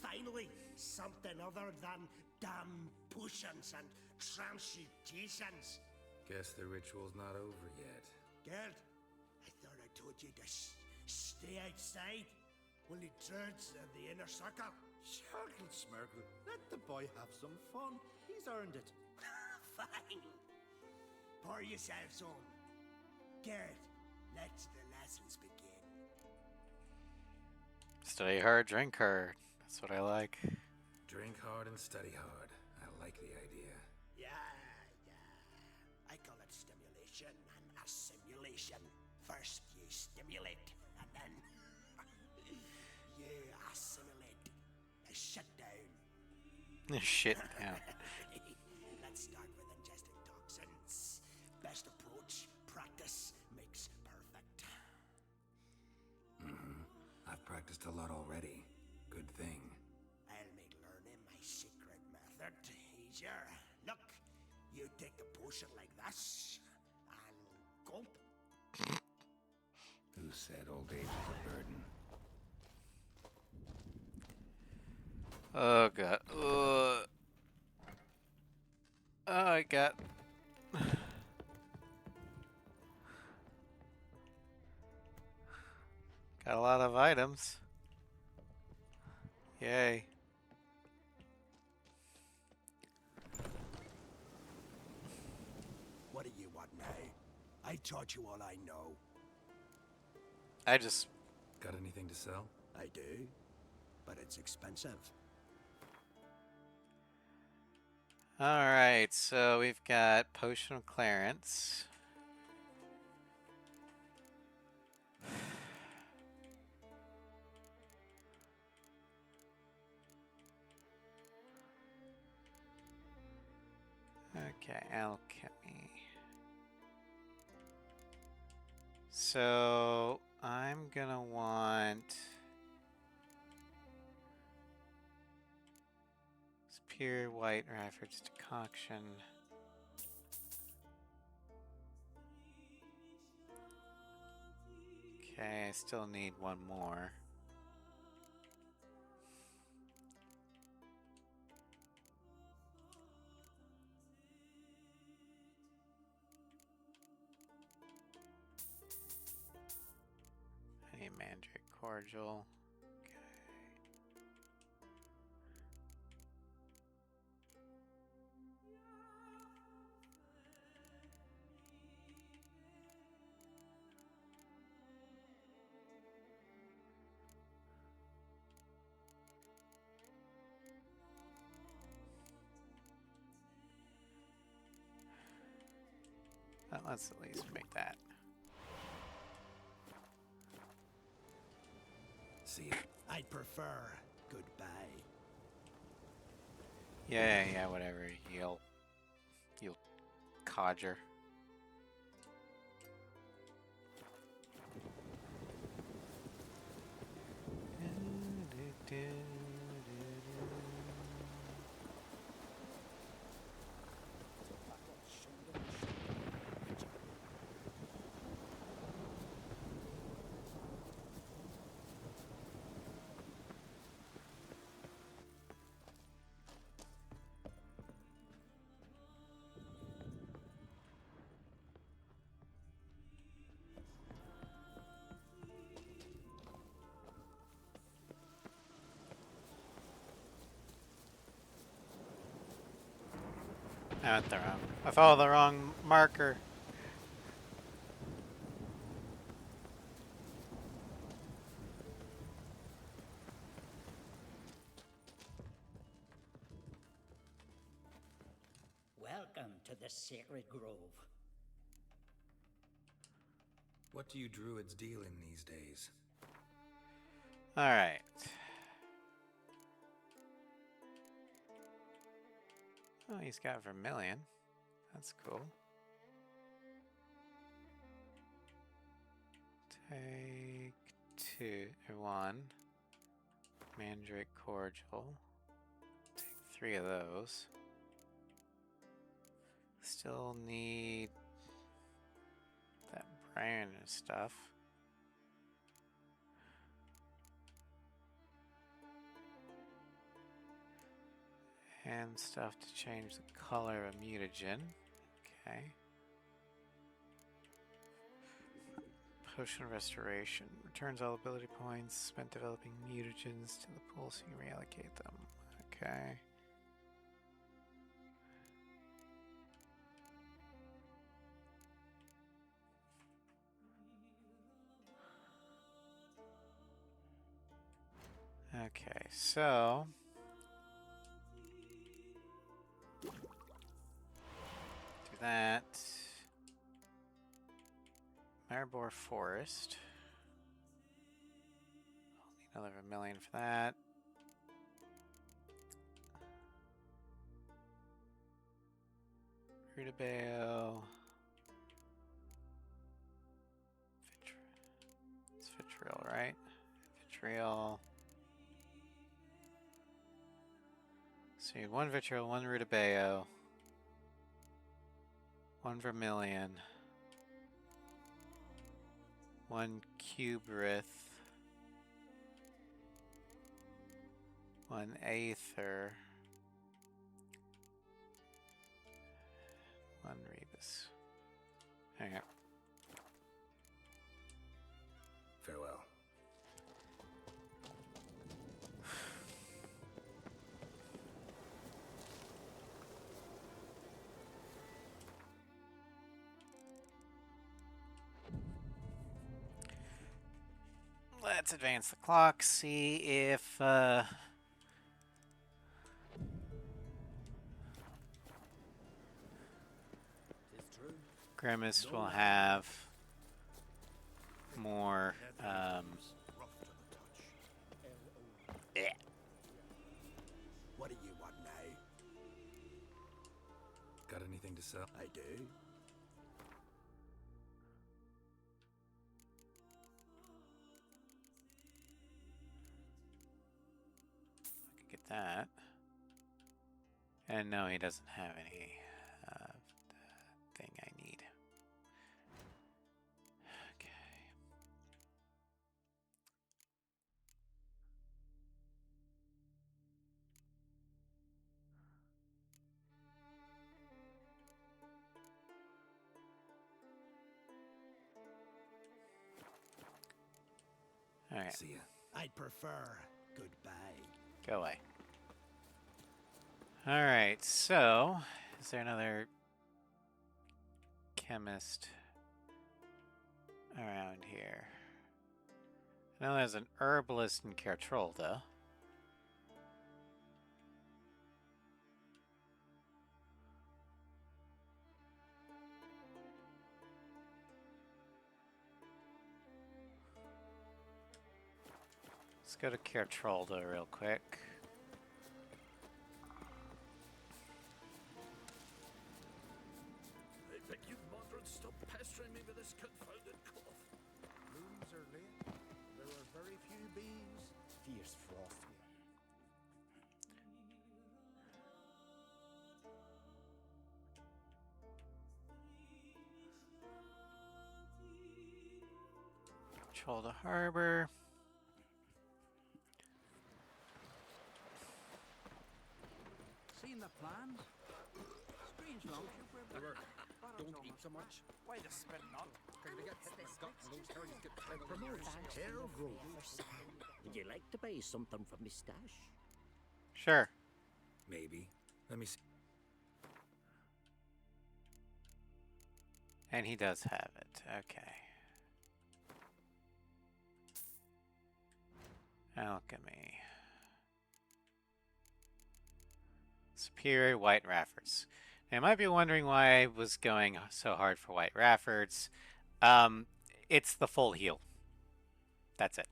Speaker 13: Finally, something other than damn potions and transmutations.
Speaker 6: Guess the ritual's not over yet.
Speaker 13: Gerd, I thought I told you to stay outside. Only druids are the inner circle.
Speaker 10: Sharkle Smirkle, let the boy have some fun. He's earned it.
Speaker 13: Fine. Pour yourselves on. Gerd, let the lessons begin.
Speaker 1: Study hard, drink hard. That's what I like.
Speaker 6: Drink hard and study hard. I like the idea.
Speaker 13: Yeah. I call it stimulation and assimilation. First you stimulate, and then you assimilate. Shut down.
Speaker 1: Shit down.
Speaker 13: Let's start with ingesting toxins. Best approach, practice makes perfect.
Speaker 6: I've practiced a lot already. Good thing.
Speaker 13: I'll make learning my secret method easier. Look, you take the potion like this, and gulp.
Speaker 6: Who said old age is a burden?
Speaker 1: Oh god. Oh, I got. Got a lot of items. Yay.
Speaker 13: What do you want now? I taught you all I know.
Speaker 1: I just.
Speaker 6: Got anything to sell?
Speaker 13: I do, but it's expensive.
Speaker 1: Alright, so we've got Potion of Clarence. Okay, alchemy. So I'm gonna want pure white Rafford's decoction. Okay, I still need one more. I need Mandrake Cordial. Well, let's at least make that.
Speaker 6: See,
Speaker 13: I'd prefer goodbye.
Speaker 1: Yeah, whatever. You'll codger. I went the wrong. I followed the wrong marker.
Speaker 17: Welcome to the Sacred Grove.
Speaker 6: what do you druids deal in these days?
Speaker 1: All right. Oh, he's got Vermilion. That's cool. Take one. Mandrake Cordial. Take 3 of those. Still need that brand and stuff. And stuff to change the color of mutagen. Okay. Potion restoration. Returns all ability points spent developing mutagens to the pool so you can reallocate them. Okay. Okay, so do that. Maribor Forest. I'll need another million for that. Rudabeo. It's vitriol, right? Vitriol. So you need one vitriol, one rudabeo, one vermilion, one cubrith, one aether, one rebus. Okay.
Speaker 6: Farewell.
Speaker 1: Let's advance the clock, see if Grimace will have more
Speaker 13: What do you want now?
Speaker 6: Got anything to sell?
Speaker 13: I do.
Speaker 1: get that. And no, he doesn't have any thing I need. Okay. All right.
Speaker 6: See ya.
Speaker 13: I'd prefer goodbye.
Speaker 1: Go away. Alright, so is there another chemist around here? I know there's an herbalist in Kertrolda. Let's go to Kertrolda real quick.
Speaker 10: I beg you, Modred, stop pestering me with this confounded cough.
Speaker 14: Blooms are late. There are very few bees.
Speaker 8: Fierce frost.
Speaker 1: Kertrolda Harbor.
Speaker 18: Seen the plans? Strange longship we're
Speaker 10: Don't eat so much.
Speaker 18: Why the spin not?
Speaker 10: Can you get hit in the gut and those herrings get clever
Speaker 8: Promote
Speaker 10: years?
Speaker 8: hair growth. Would you like to buy something from me stash?
Speaker 1: Sure.
Speaker 6: Maybe. Let me see.
Speaker 1: And he does have it. Okay. Alchemy. Superior White Raffords. Now, you might be wondering why I was going so hard for White Raffords. It's the full heal. That's it.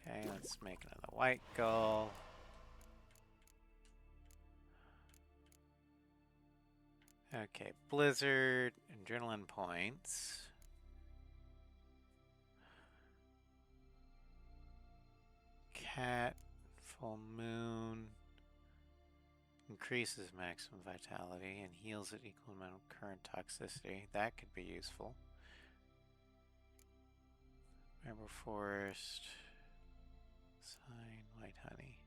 Speaker 1: Okay, let's make another White Gull. Okay, Blizzard, Adrenaline points. Cat, Full Moon, increases maximum vitality and heals at equal amount of current toxicity. That could be useful. Bramble Forest. Sign White Honey.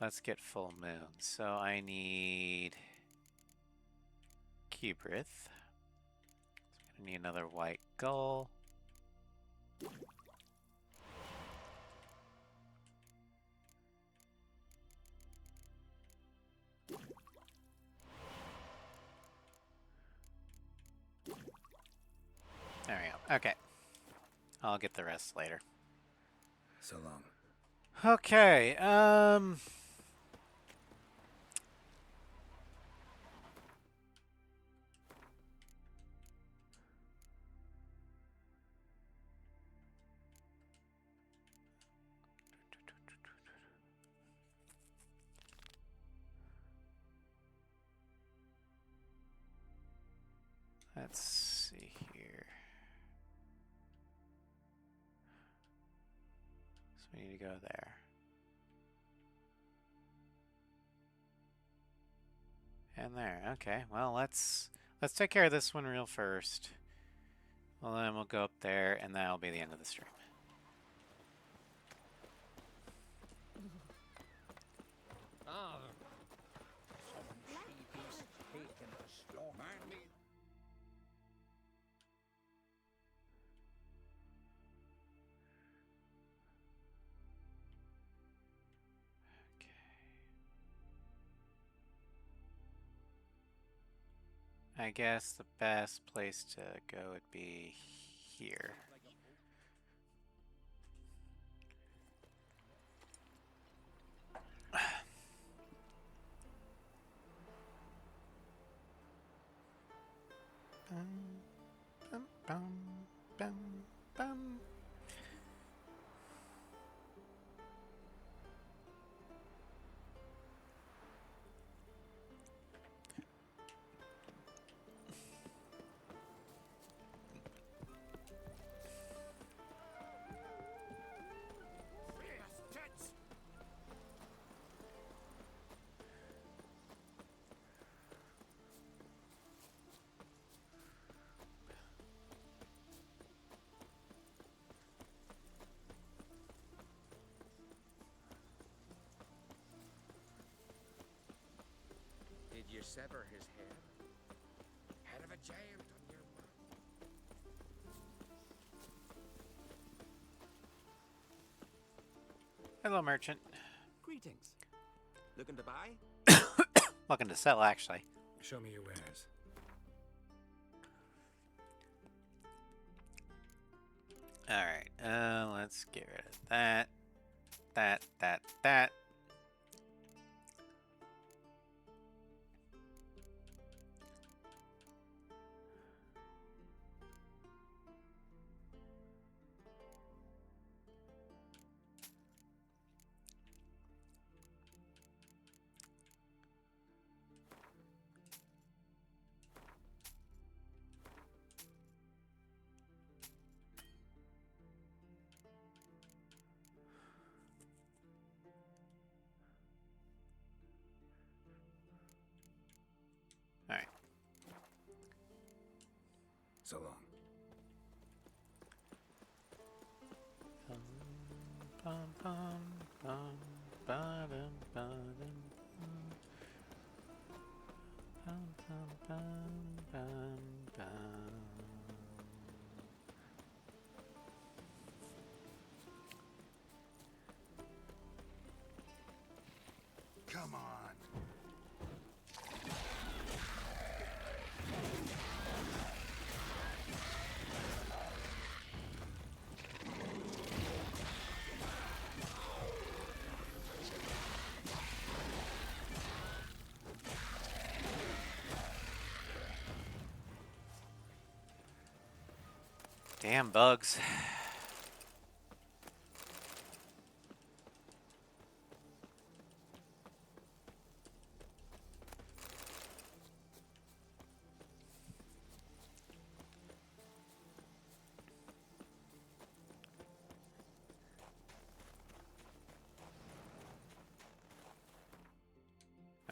Speaker 1: Let's get full moon. So I need Cubrith. So I'm gonna need another white gull. There we go. Okay. I'll get the rest later.
Speaker 6: So long.
Speaker 1: Okay, let's see here. So we need to go there. And there. Okay. Well, let's take care of this one real first. Well, then we'll go up there, and that'll be the end of the stream.
Speaker 18: Ah, some sheepies taken to slaughter me.
Speaker 1: I guess the best place to go would be here. Bum, bum, bum, bum.
Speaker 19: Did you sever his head? Head of a giant on your mark.
Speaker 1: Hello, merchant.
Speaker 19: Greetings. Looking to buy?
Speaker 1: Looking to sell, actually.
Speaker 6: Show me your wares.
Speaker 1: Alright, let's get rid of that. That. Alright.
Speaker 6: So long.
Speaker 1: Bum, bum, bum, ba-dum, ba-dum, bum, bum, bum, bum, bum.
Speaker 14: Come on.
Speaker 1: Damn bugs.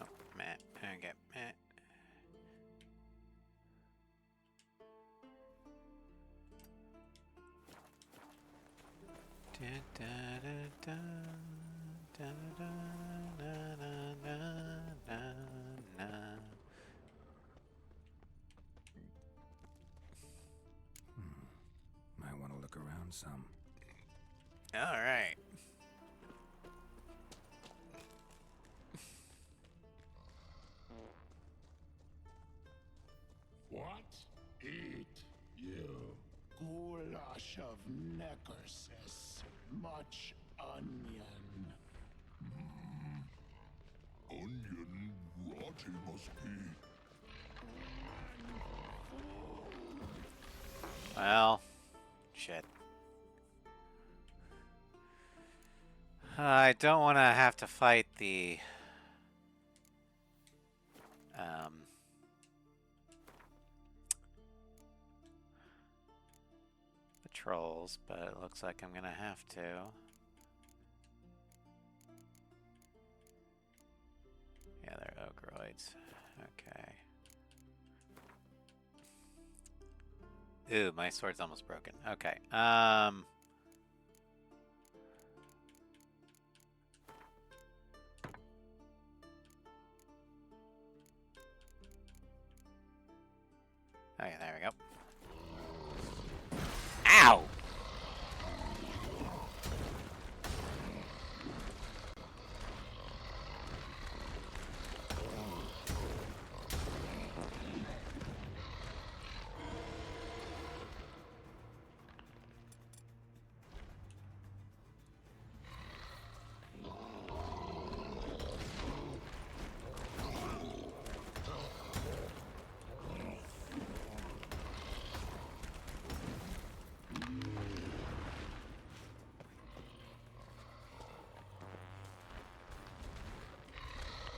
Speaker 1: Oh, Matt. Okay, Matt.
Speaker 6: Might want to look around some.
Speaker 1: All right.
Speaker 19: What? Eat, you. Goulash of neckersis. Much onion. Onion rotty must be.
Speaker 1: Well, shit. I don't want to have to fight the trolls, but it looks like I'm gonna have to. Yeah, they're ogroids. Okay. Ooh, my sword's almost broken. Okay. Okay, there we go. Ow!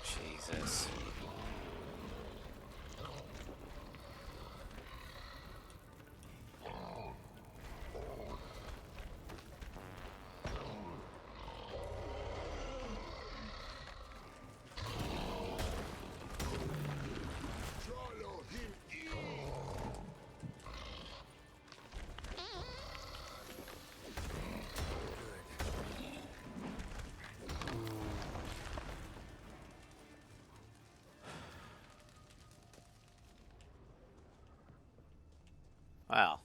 Speaker 1: Jesus. Wow.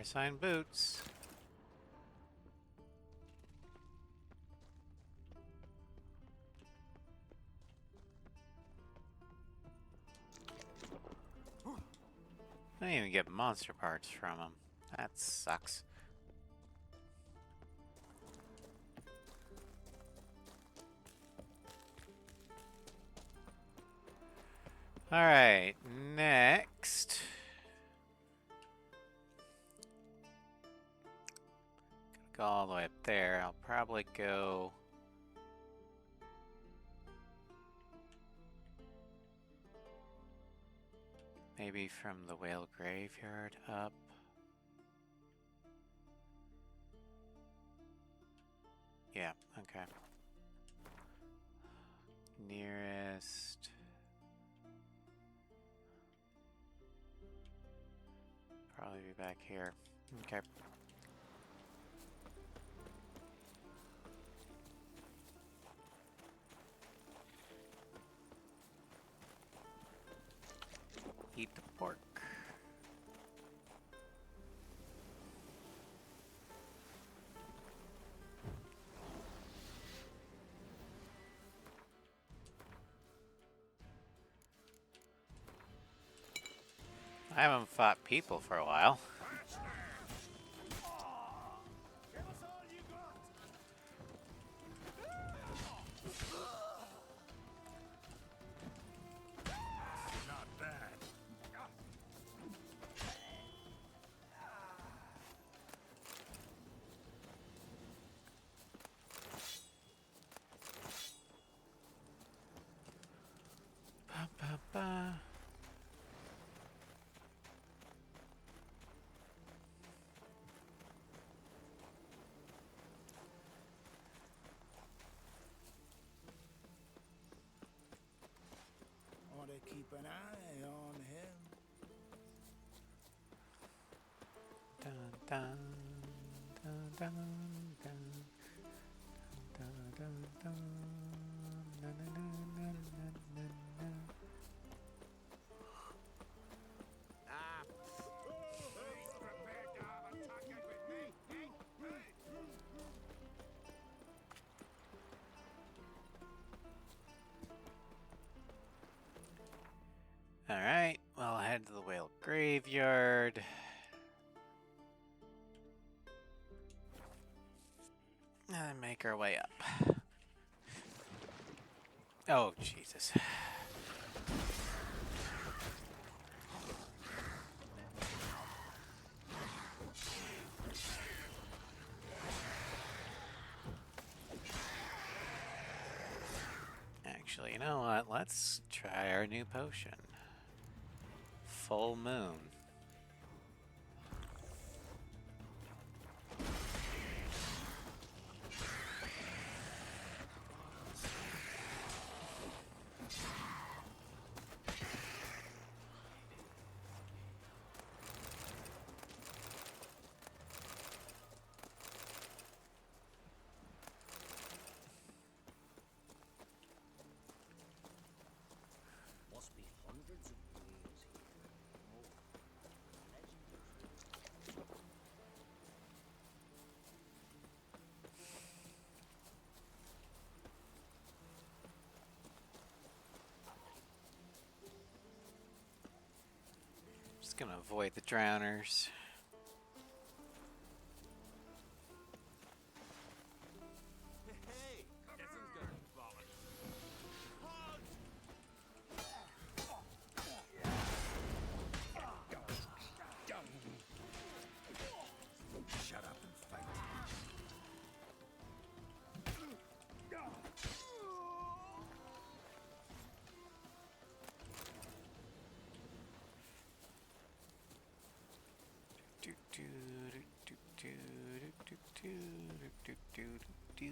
Speaker 1: Sign boots. I didn't even get monster parts from them. That sucks. All right, next. Go all the way up there. I'll probably go maybe from the whale graveyard up. Yeah, okay. Nearest. Probably be back here. Okay. Eat the pork. I haven't fought people for a while.
Speaker 6: Keep an eye on him.
Speaker 1: Dun, dun, dun, dun, dun, dun, dun, dun, na, na, na, na, na, na, na.
Speaker 19: Who's prepared to have a tuck-in with me, eh?
Speaker 1: Alright, well, head to the whale graveyard. And make our way up. Oh, Jesus. Actually, you know what? Let's try our new potion. Full moon.
Speaker 8: Must be hundreds of whales here. Oh, legendary.
Speaker 1: Just gonna avoid the drowners.
Speaker 5: Hey, this one's gonna bollock.
Speaker 6: Shut up and fight.
Speaker 1: Do do do do do do do do do do.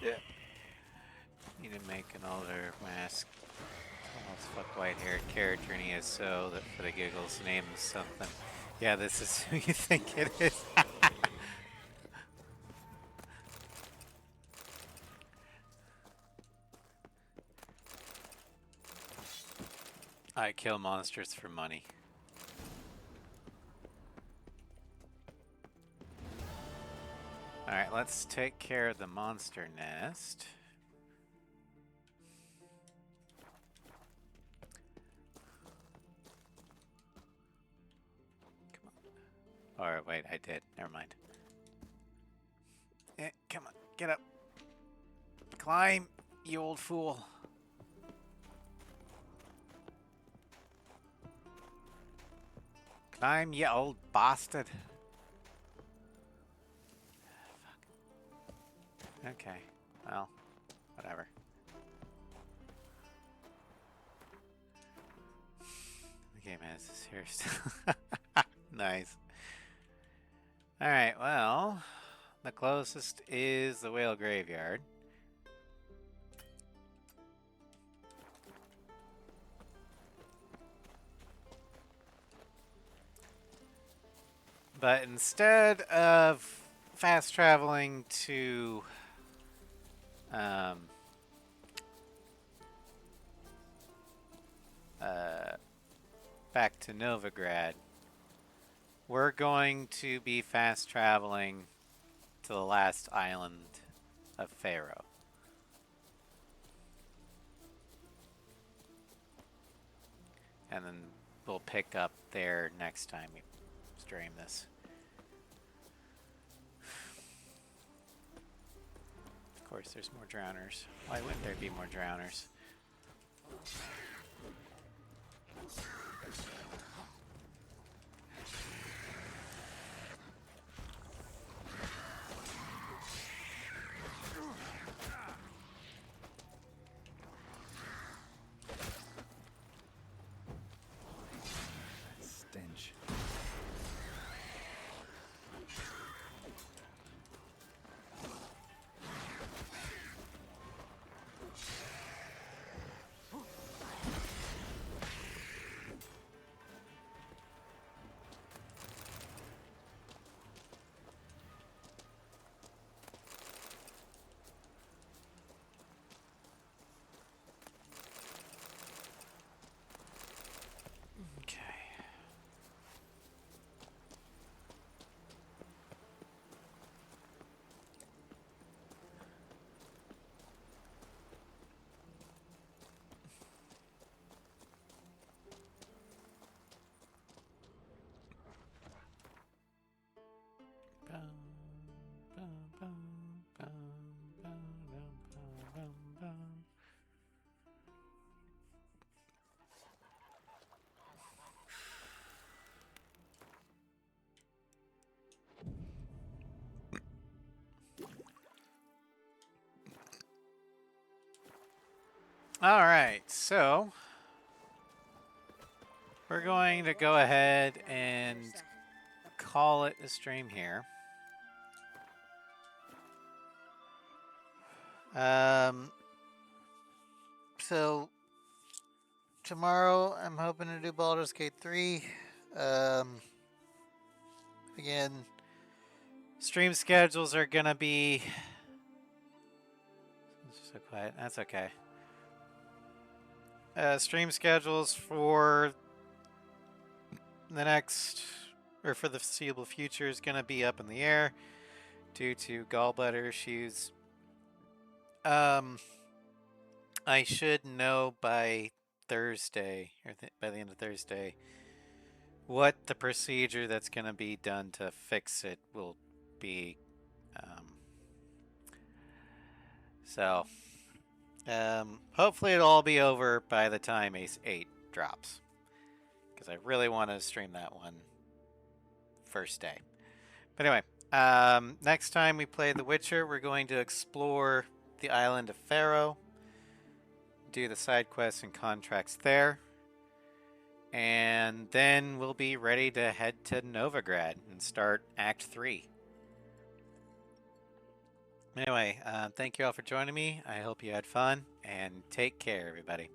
Speaker 1: Yeah. Need to make an older mask. Almost fuck white haired character, and he is so that for the giggles name him something. Yeah, this is who you think it is. I kill monsters for money. Alright, let's take care of the monster nest. Come on. Or wait, I did. Never mind. Come on, get up. Climb, you old fool. Climb, you old bastard. Fuck. Okay, well, Whatever. The game has this here still. Nice. Alright, well, the closest is the whale graveyard. But instead of fast traveling to back to Novigrad, we're going to be fast traveling to the last island of Pharaoh. And then we'll pick up there next time we stream this. Of course, there's more drowners. Why wouldn't there be more drowners?
Speaker 6: Stench. All right, so we're going to go ahead and call it a stream here. So tomorrow I'm hoping to do Baldur's Gate 3. Again, stream schedules are gonna be so quiet. That's okay. Stream schedules for the next, or for the foreseeable future, is going to be up in the air due to gallbladder issues. I should know by Thursday, or by the end of Thursday, what the procedure that's going to be done to fix it will be. Hopefully it'll all be over by the time Ace 8 drops, because I really want to stream that one first day. But anyway, next time we play The Witcher, we're going to explore the island of Pharaoh, do the side quests and contracts there, and then we'll be ready to head to Novigrad and start Act 3. Anyway, thank you all for joining me. I hope you had fun, and take care, everybody.